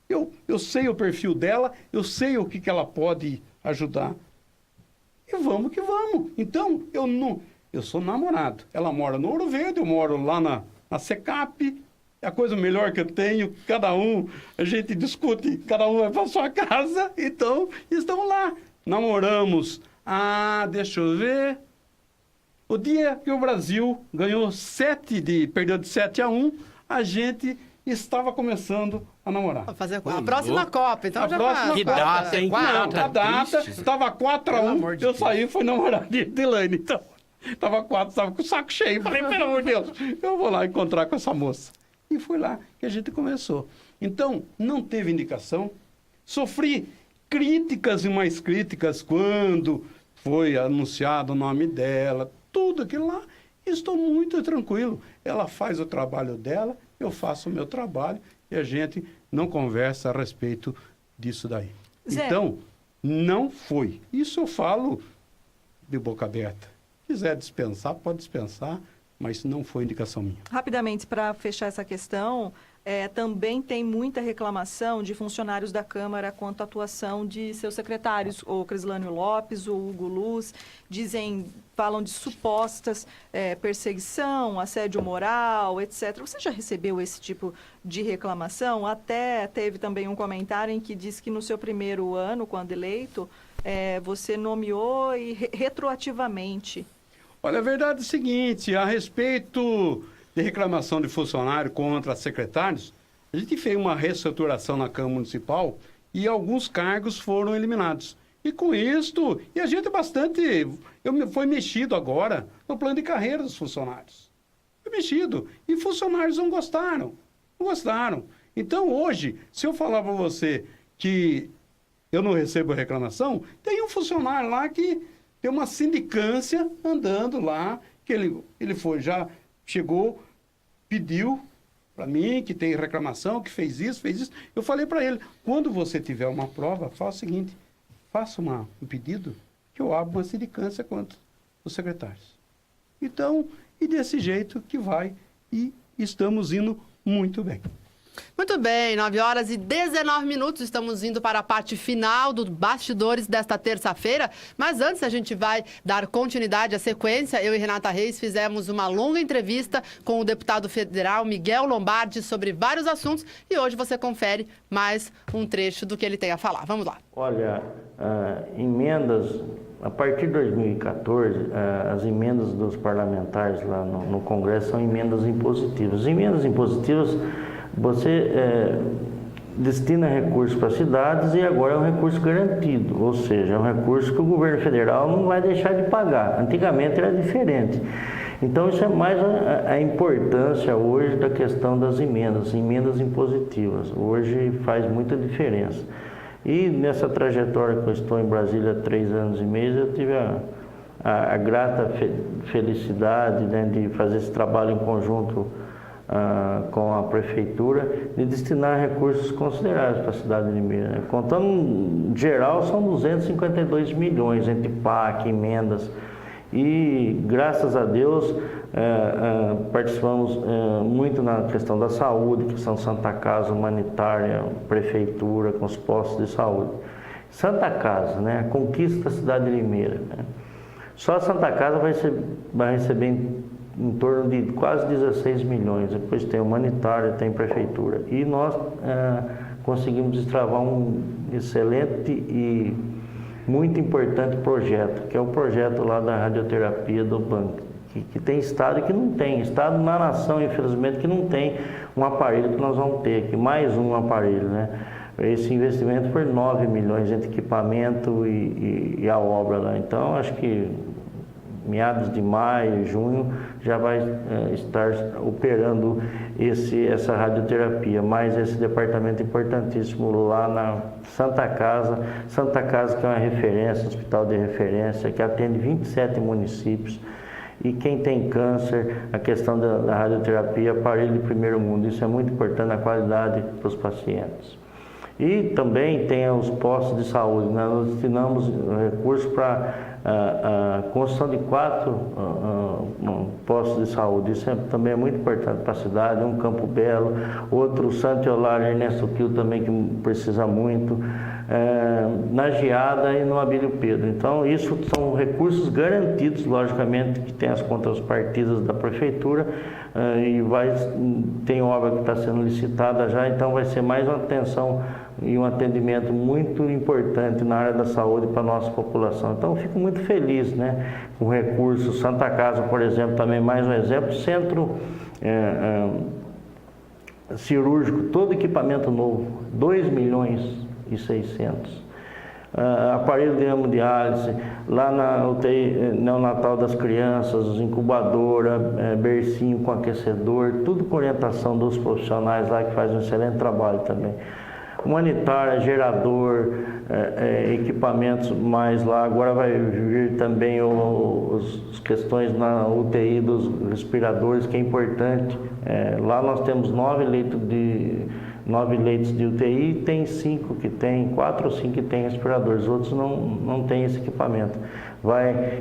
Eu sei o perfil dela, eu sei o que ela pode ajudar. E vamos que vamos. Então, eu sou namorado. Ela mora no Ouro Verde, eu moro lá na Secap. É a coisa melhor que eu tenho. A gente discute, cada um vai para sua casa. Então, estamos lá. Namoramos. Deixa eu ver. O dia que o Brasil ganhou perdeu de 7-1, a gente estava começando a namorar. Vou fazer a próxima Copa, então A já próxima vai. Que data, hein? Não, a data, Triste. estava 4-1, Pelo amor de eu Deus. saí e fui namorar de Edilaine. Então, estava com o saco cheio. Falei, pelo amor de Deus, eu vou lá encontrar com essa moça. E foi lá que a gente começou. Então, não teve indicação. Sofri críticas e mais críticas quando foi anunciado o nome dela, tudo aquilo lá. Estou muito tranquilo. Ela faz o trabalho dela, eu faço o meu trabalho e a gente não conversa a respeito disso daí. Zé. Então, não foi. Isso eu falo de boca aberta. Quiser dispensar, pode dispensar, mas não foi indicação minha. Rapidamente, para fechar essa questão, também tem muita reclamação de funcionários da Câmara quanto à atuação de seus secretários, o Crislânio Lopes, o Hugo Luz, falam de supostas perseguição, assédio moral, etc. Você já recebeu esse tipo de reclamação? Até teve também um comentário em que diz que no seu primeiro ano, quando eleito, você nomeou retroativamente. Olha, a verdade é o seguinte, a respeito de reclamação de funcionário contra secretários, a gente fez uma reestruturação na Câmara Municipal e alguns cargos foram eliminados. E com isto, e a gente foi mexido agora no plano de carreira dos funcionários. Foi mexido. E funcionários não gostaram. Então, hoje, se eu falar para você que eu não recebo reclamação, tem um funcionário lá que tem uma sindicância andando lá, que ele foi, já chegou, pediu para mim que tem reclamação, que fez isso. Eu falei para ele, quando você tiver uma prova, faça o seguinte, faça um pedido que eu abro uma sindicância contra os secretários. Então, e desse jeito que vai, e estamos indo muito bem. Muito bem, 9h19, estamos indo para a parte final dos bastidores desta terça-feira, mas antes a gente vai dar continuidade à sequência. Eu e Renata Reis fizemos uma longa entrevista com o deputado federal Miguel Lombardi sobre vários assuntos e hoje você confere mais um trecho do que ele tem a falar. Vamos lá. Olha, emendas, a partir de 2014, as emendas dos parlamentares lá no Congresso são emendas impositivas. Emendas impositivas, você destina recursos para cidades e agora é um recurso garantido, ou seja, é um recurso que o governo federal não vai deixar de pagar. Antigamente era diferente. Então isso é mais a importância hoje da questão das emendas impositivas. Hoje faz muita diferença. E nessa trajetória que eu estou em Brasília há 3 anos e meio, eu tive a grata felicidade, né, de fazer esse trabalho em conjunto com a prefeitura, de destinar recursos consideráveis para a cidade de Limeira, né? Contando geral, são 252 milhões entre PAC, emendas, e graças a Deus participamos muito na questão da saúde, questão Santa Casa humanitária, prefeitura, com os postos de saúde. Santa Casa, né, a conquista da cidade de Limeira, né? Só a Santa Casa vai receber em torno de quase 16 milhões, depois tem humanitária, tem prefeitura. E nós conseguimos destravar um excelente e muito importante projeto, que é o projeto lá da radioterapia do banco, que tem estado e que não tem. Estado na nação, infelizmente, que não tem um aparelho que nós vamos ter aqui, mais um aparelho, né? Esse investimento foi 9 milhões entre equipamento e a obra lá. Então, acho que meados de maio, junho, já vai estar operando essa radioterapia, mais esse departamento importantíssimo lá na Santa Casa que é uma referência, um hospital de referência, que atende 27 municípios, e quem tem câncer, a questão da radioterapia, aparelho de primeiro mundo, isso é muito importante na qualidade para os pacientes. E também tem os postos de saúde, né? Nós destinamos recursos para a construção de 4 postos de saúde. Isso também é muito importante para a cidade. Um Campo Belo, outro Santo Eulário Ernesto Quil também, que precisa muito, na Geada e no Abílio Pedro. Então, isso são recursos garantidos, logicamente, que tem as contrapartidas da prefeitura, e tem obra que está sendo licitada já, então vai ser mais uma atenção e um atendimento muito importante na área da saúde para a nossa população. Então, eu fico muito feliz, né, com recursos. Santa Casa, por exemplo, também mais um exemplo, centro cirúrgico, todo equipamento novo, 2 milhões e 600. Aparelho de hemodiálise, lá na UTI neonatal das crianças, incubadora, bercinho com aquecedor, tudo com orientação dos profissionais lá que fazem um excelente trabalho também. Humanitária, gerador, equipamentos mais lá. Agora vai vir também as questões na UTI dos respiradores, que é importante. Lá nós temos 9 leitos de UTI, e tem 4 ou 5 que tem respiradores, os outros não têm esse equipamento.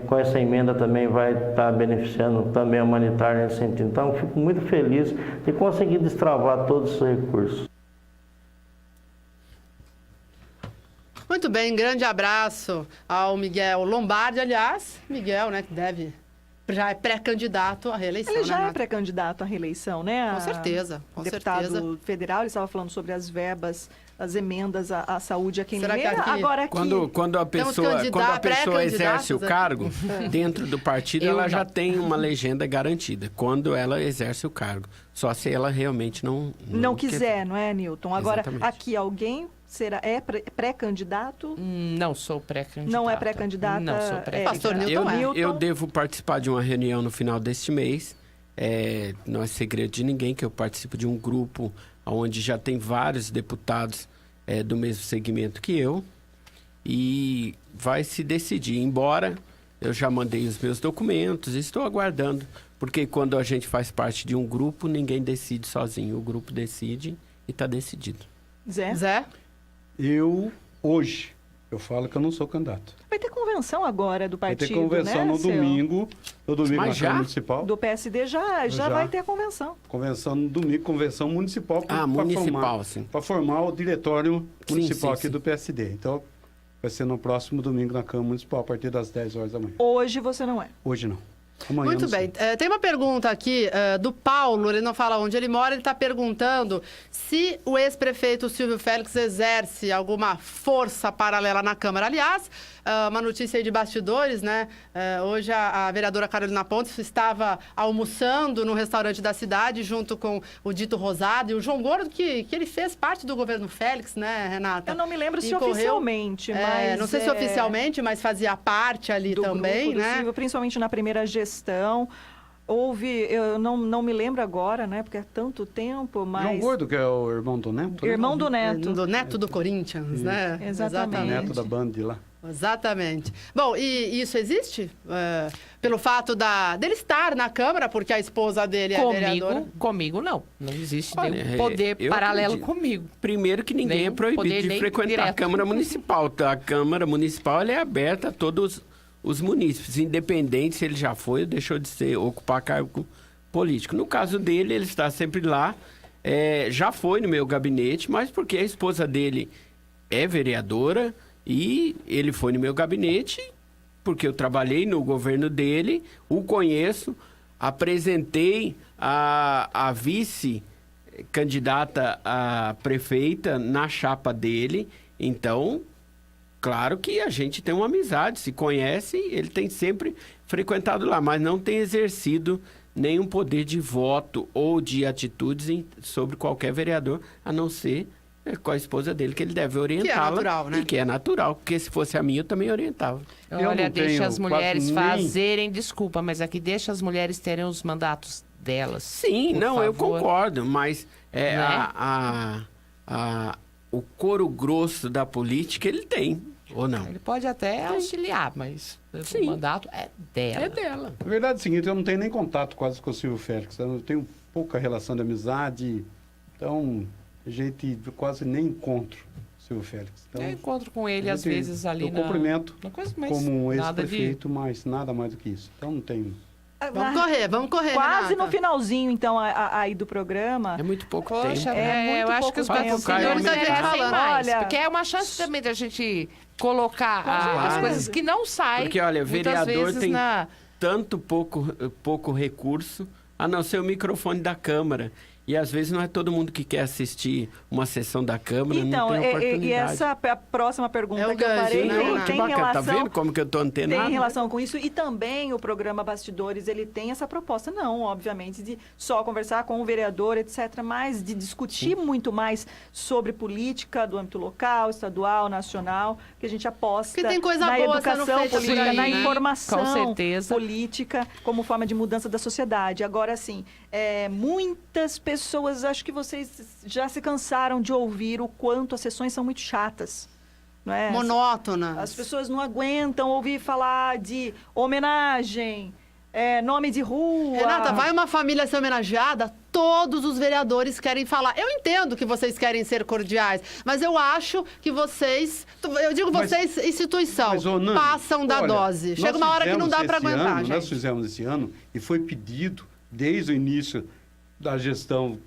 Com essa emenda também vai estar beneficiando também a humanitária nesse sentido. Então, fico muito feliz de conseguir destravar todos esses recursos. Muito bem, grande abraço ao Miguel Lombardi. Aliás, Miguel, né, que já é pré-candidato à reeleição. Ele já né, é pré-candidato à reeleição, né? Com certeza, com deputado certeza. federal, ele estava falando sobre as verbas, as emendas à saúde aqui em Será Limeira. que aqui... Agora aqui... Quando a pessoa exerce o cargo, dentro do partido, ela já tem uma legenda garantida, quando ela exerce o cargo. Só se ela realmente não quiser, não é, Newton? Agora, Exatamente. Aqui alguém... É pré-candidato? Não sou pré-candidata. Não é pré-candidata? Não sou pré-candidata. Pastor Newton Eu devo participar de uma reunião no final deste mês. Não é segredo de ninguém que eu participo de um grupo onde já tem vários deputados do mesmo segmento que eu e vai se decidir. Embora eu já mandei os meus documentos, estou aguardando, porque quando a gente faz parte de um grupo, ninguém decide sozinho. O grupo decide e está decidido. Zé? Hoje, eu falo que eu não sou candidato. Vai ter convenção agora do partido, vai ter convenção no domingo na Câmara Municipal. Do PSD já vai ter a convenção. Convenção no domingo, convenção municipal. Sim. Para formar o diretório municipal sim. do PSD. Então, vai ser no próximo domingo na Câmara Municipal, a partir das 10 horas da manhã. Hoje você não é? Hoje não. Amanhã Muito bem. Tem uma pergunta aqui do Paulo, ele não fala onde ele mora, ele está perguntando se o ex-prefeito Silvio Félix exerce alguma força paralela na Câmara. Aliás, uma notícia aí de bastidores, né? Hoje a vereadora Carolina Pontes estava almoçando no restaurante da cidade junto com o Dito Rosado e o João Gordo, que ele fez parte do governo Félix, né, Renata? Eu não me lembro se oficialmente, mas... Não sei se oficialmente, mas fazia parte ali do também, grupo do né? Silvio, principalmente na primeira gestão. Eu não me lembro agora, né? Porque é tanto tempo, mas... João Gordo, que é o irmão do Neto. Irmão do Neto. Do Neto do Corinthians, né? Exatamente. Neto da Band lá. Exatamente. Bom, e isso existe? Pelo fato dele estar na Câmara, porque a esposa dele é vereadora? Comigo não. Não existe nenhum poder paralelo comigo. Primeiro que ninguém é proibido de frequentar a Câmara Municipal. A Câmara Municipal ela é aberta a todos os munícipes, independente se ele já foi ou deixou de ocupar cargo político. No caso dele, ele está sempre lá, já foi no meu gabinete, mas porque a esposa dele é vereadora e ele foi no meu gabinete, porque eu trabalhei no governo dele, o conheço, apresentei a vice-candidata a prefeita na chapa dele, então... Claro que a gente tem uma amizade, se conhece, ele tem sempre frequentado lá, mas não tem exercido nenhum poder de voto ou de atitudes sobre qualquer vereador, a não ser com a esposa dele, que ele deve orientá-la. Que é natural, né? E que é natural, porque se fosse a minha, eu também orientava. Olha, deixa as mulheres fazerem, desculpa, mas aqui deixa as mulheres terem os mandatos delas. Sim, não, eu concordo, mas o couro grosso da política ele tem. Ou não? Ele pode até auxiliar, mas o mandato é dela. É dela. A verdade é o seguinte, eu não tenho nem contato quase com o Silvio Félix. Eu tenho pouca relação de amizade. Então, a gente quase nem encontra o Silvio Félix. Então, eu encontro com ele, às vezes, ali na... Eu cumprimento coisa, como um ex-prefeito, mas nada mais do que isso. Então, não tenho... Vamos correr, quase Renata. no finalzinho, então, aí do programa. É muito pouco tempo. Eu acho que os patrocinadores merecem mais. Porque é uma chance também da gente colocar as coisas que não saem. Porque, olha, vereador tem tanto pouco recurso, a não ser o microfone da Câmara. E às vezes não é todo mundo que quer assistir uma sessão da Câmara, então, não tem oportunidade. E essa a próxima pergunta que eu gancho, farei tem relação... Tá vendo como que eu tô antenado? Tem relação com isso. E também o programa Bastidores, ele tem essa proposta, não, obviamente, de só conversar com o vereador, etc., mas de discutir muito mais sobre política do âmbito local, estadual, nacional, que a gente aposta que tem coisa na boa educação política, aí, na né? informação Com certeza. política como forma de mudança da sociedade. Agora, assim, muitas pessoas, acho que vocês já se cansaram de ouvir o quanto as sessões são muito chatas. Não é? Monótonas. As pessoas não aguentam ouvir falar de homenagem, nome de rua. Renata, vai uma família ser homenageada, todos os vereadores querem falar. Eu entendo que vocês querem ser cordiais, mas eu acho que vocês, instituição, Nani, passam da dose. Chega uma hora que não dá para aguentar, gente. Nós fizemos esse ano e foi pedido, desde o início da gestão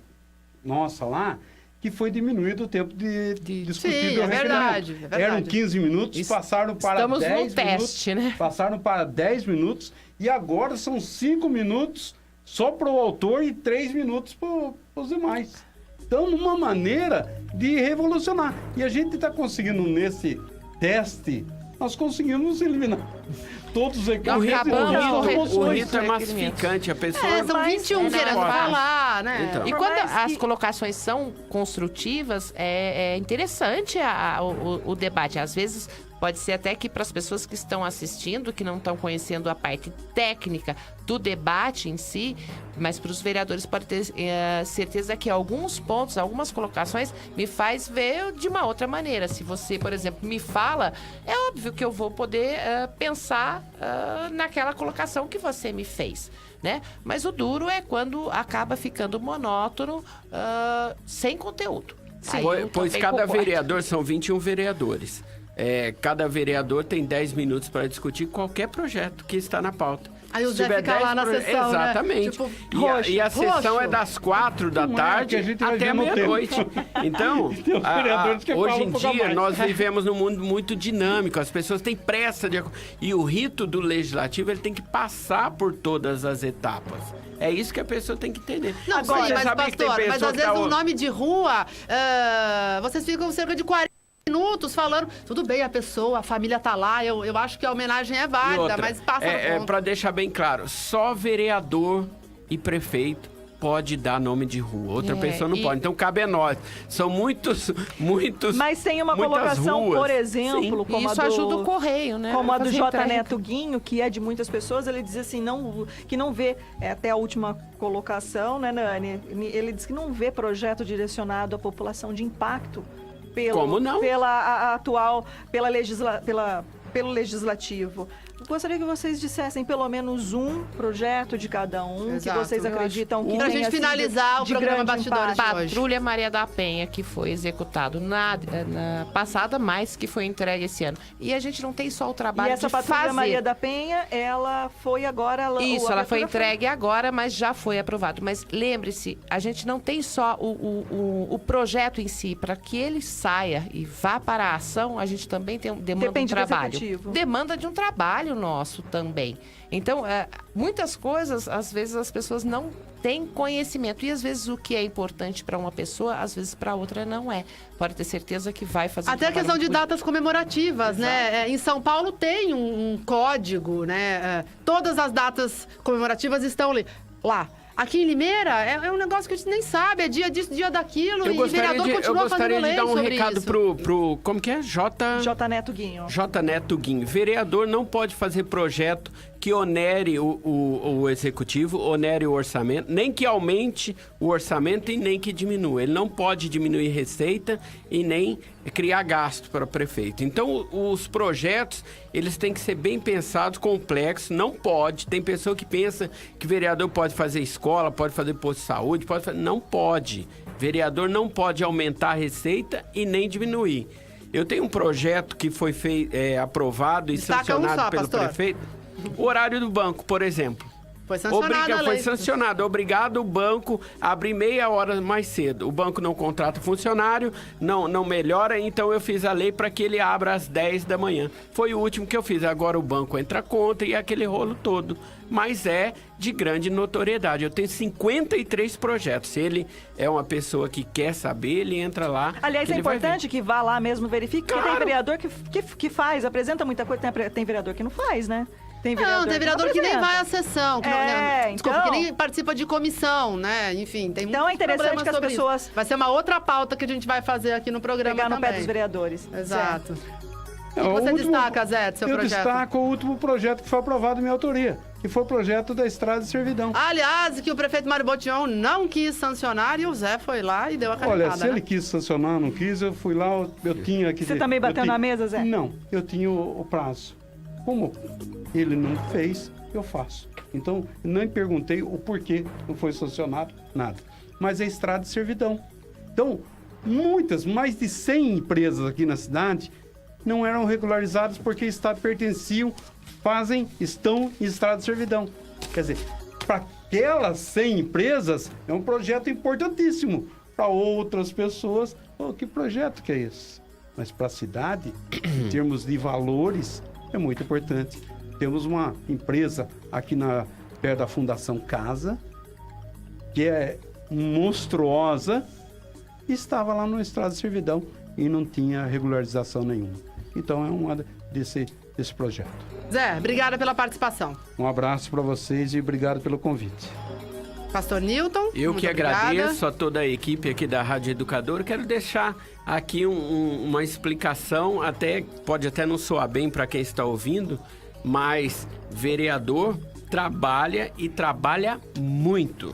nossa lá, que foi diminuído o tempo de discutir. Sim, é verdade. Eram 15 minutos, passaram para 10 minutos. Estamos no teste, né? Passaram para 10 minutos e agora são 5 minutos só para o autor e 3 minutos para os demais. Então, uma maneira de revolucionar. E a gente está conseguindo, nesse teste, nós conseguimos eliminar todos os equipamentos. O rito é massificante, a pessoa... são 21 querendo falar, né? Então. E quando as colocações são construtivas, é interessante o debate. Às vezes Pode ser até que para as pessoas que estão assistindo, que não estão conhecendo a parte técnica do debate em si, mas para os vereadores pode ter certeza que alguns pontos, algumas colocações me faz ver de uma outra maneira. Se você, por exemplo, me fala, é óbvio que eu vou poder pensar naquela colocação que você me fez, né? Mas o duro é quando acaba ficando monótono, sem conteúdo. Sim. Pois cada vereador, são 21 vereadores. Cada vereador tem 10 minutos para discutir qualquer projeto que está na pauta. Aí o Zé fica lá na sessão, exatamente. Né? Tipo, e a sessão é das 4 da tarde até meia-noite. Então, hoje em dia, nós vivemos num mundo muito dinâmico. As pessoas têm pressa e o rito do legislativo ele tem que passar por todas as etapas. É isso que a pessoa tem que entender. Não, agora, sim, mas, pastor, mas às vezes um nome de rua, vocês ficam cerca de 40 minutos falando, tudo bem, a pessoa, a família tá lá, eu acho que a homenagem é válida, mas passa para deixar bem claro, só vereador e prefeito pode dar nome de rua, outra pessoa não pode, então cabe a nós. São muitos mas tem uma colocação, ruas. por exemplo, como isso ajuda o Correio, né? Como a do J. Neto Guinho, que é de muitas pessoas, ele diz assim, que não vê, até a última colocação, né, Nani? Ele diz que não vê projeto direcionado à população de impacto como não? Pelo legislativo. Gostaria que vocês dissessem pelo menos um projeto de cada um, exato, que vocês acreditam que pra gente finalizar o programa Bastidores de hoje. Patrulha Maria da Penha, que foi executado na passada, mas que foi entregue esse ano. E a gente não tem só o trabalho de fazer. E essa Patrulha Maria da Penha, ela foi agora... ela foi entregue agora, mas já foi aprovado. Mas lembre-se, a gente não tem só o projeto em si. Para que ele saia e vá para a ação, a gente também demanda de um trabalho. Demanda de um trabalho nosso também. Então, muitas coisas, às vezes, as pessoas não têm conhecimento. E, às vezes, o que é importante para uma pessoa, às vezes, para outra não é. Pode ter certeza que vai fazer até a questão de datas comemorativas, né? Em São Paulo tem um código, né? Todas as datas comemorativas estão lá. Aqui em Limeira é um negócio que a gente nem sabe, é dia disso, dia daquilo, e o vereador continua fazendo lei sobre isso. Eu gostaria de dar um recado pro como que é? J. Neto Guinho. J. Neto Guinho. Vereador não pode fazer projeto que onere o executivo, onere o orçamento, nem que aumente o orçamento e nem que diminua. Ele não pode diminuir receita e nem criar gasto para o prefeito. Então, os projetos, eles têm que ser bem pensados, complexos, não pode. Tem pessoa que pensa que vereador pode fazer escola, pode fazer posto de saúde, não pode. Vereador não pode aumentar a receita e nem diminuir. Eu tenho um projeto que foi aprovado e sancionado pelo prefeito. O horário do banco, por exemplo. Foi sancionado a lei. Foi sancionado. Obrigado o banco a abrir meia hora mais cedo. O banco não contrata funcionário, não melhora, então eu fiz a lei para que ele abra às 10 da manhã. Foi o último que eu fiz. Agora o banco entra contra e aquele rolo todo. Mas é de grande notoriedade. Eu tenho 53 projetos. Se ele é uma pessoa que quer saber, ele entra lá. Aliás, é importante que vá lá mesmo, verifique, porque tem vereador que faz, apresenta muita coisa, tem vereador que não faz, né? Tem vereador que nem vai à sessão, que que nem participa de comissão, né? Enfim, tem então é interessante que as pessoas... Isso. Vai ser uma outra pauta que a gente vai fazer aqui no programa pegar também. no pé dos vereadores. Exato. O que você destaca, Zé, do seu projeto? Eu destaco o último projeto que foi aprovado em minha autoria, que foi o projeto da Estrada de Servidão. Aliás, que o prefeito Mário Botion não quis sancionar e o Zé foi lá e deu a canetada. Olha, se ele quis sancionar, não quis, eu fui lá, eu tinha que... Você também bateu na mesa, Zé? Não, eu tinha o prazo. Como ele não fez, eu faço. Então, nem perguntei o porquê não foi sancionado, nada. Mas é Estrada de Servidão. Então, mais de 100 empresas aqui na cidade não eram regularizadas porque Estado pertenciam, estão em Estrada de Servidão. Quer dizer, para aquelas 100 empresas, é um projeto importantíssimo. Para outras pessoas, que projeto que é esse? Mas para a cidade, em termos de valores, é muito importante. Temos uma empresa aqui perto da Fundação Casa, que é monstruosa, e estava lá no Estrada de Servidão e não tinha regularização nenhuma. Então é uma desse projeto. Zé, obrigada pela participação. Um abraço para vocês e obrigado pelo convite. Pastor Newton, Eu muito que obrigada. agradeço a toda a equipe aqui da Rádio Educadora. Quero deixar aqui uma explicação, pode até não soar bem para quem está ouvindo, mas vereador trabalha e trabalha muito.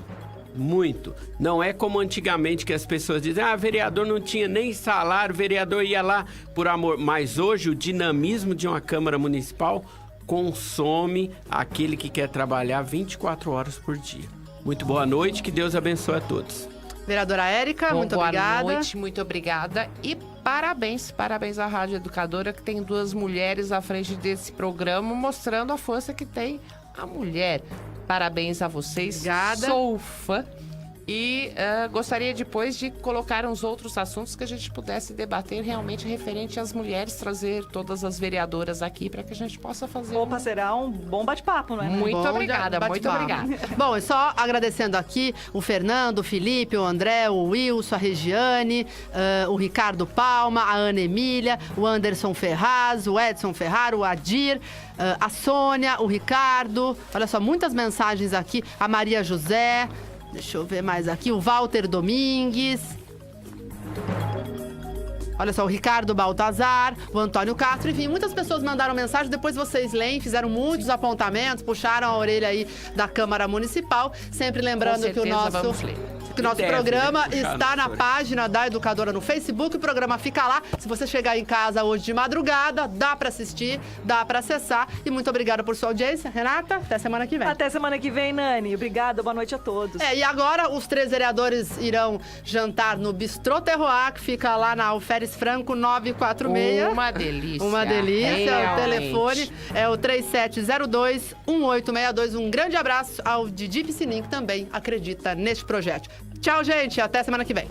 Muito. Não é como antigamente que as pessoas dizem, vereador não tinha nem salário, vereador ia lá por amor. Mas hoje o dinamismo de uma Câmara Municipal consome aquele que quer trabalhar 24 horas por dia. Muito boa noite, que Deus abençoe a todos. Vereadora Érica, muito obrigada. Boa noite, muito obrigada. E parabéns à Rádio Educadora, que tem 2 mulheres à frente desse programa, mostrando a força que tem a mulher. Parabéns a vocês. Obrigada. Sou fã. E gostaria depois de colocar uns outros assuntos que a gente pudesse debater realmente referente às mulheres, trazer todas as vereadoras aqui para que a gente possa fazer. Opa, será um bom bate-papo, não é? Muito Bom obrigada, muito bate-papo. obrigada. Bom, e só agradecendo aqui o Fernando, o Felipe, o André, o Wilson, a Regiane, o Ricardo Palma, a Ana Emília, o Anderson Ferraz, o Edson Ferrar, o Adir, a Sônia, o Ricardo. Olha só, muitas mensagens aqui. A Maria José. Deixa eu ver mais aqui. O Walter Domingues. Olha só, o Ricardo Baltazar, o Antônio Castro, enfim, muitas pessoas mandaram mensagem, depois vocês leem, fizeram muitos apontamentos, puxaram a orelha aí da Câmara Municipal, sempre lembrando que o nosso programa está na página da Educadora no Facebook, o programa fica lá. Se você chegar em casa hoje de madrugada, dá para assistir, dá para acessar. E muito obrigada por sua audiência. Renata, até semana que vem. Até semana que vem, Nani. Obrigada, boa noite a todos. E agora os 3 vereadores irão jantar no Bistrô Terroir, que fica lá na Alferes Franco 946. Uma delícia. Uma delícia. Realmente. O telefone é o 3702-1862. Um grande abraço ao Didi Piscininho, que também acredita neste projeto. Tchau, gente. Até semana que vem.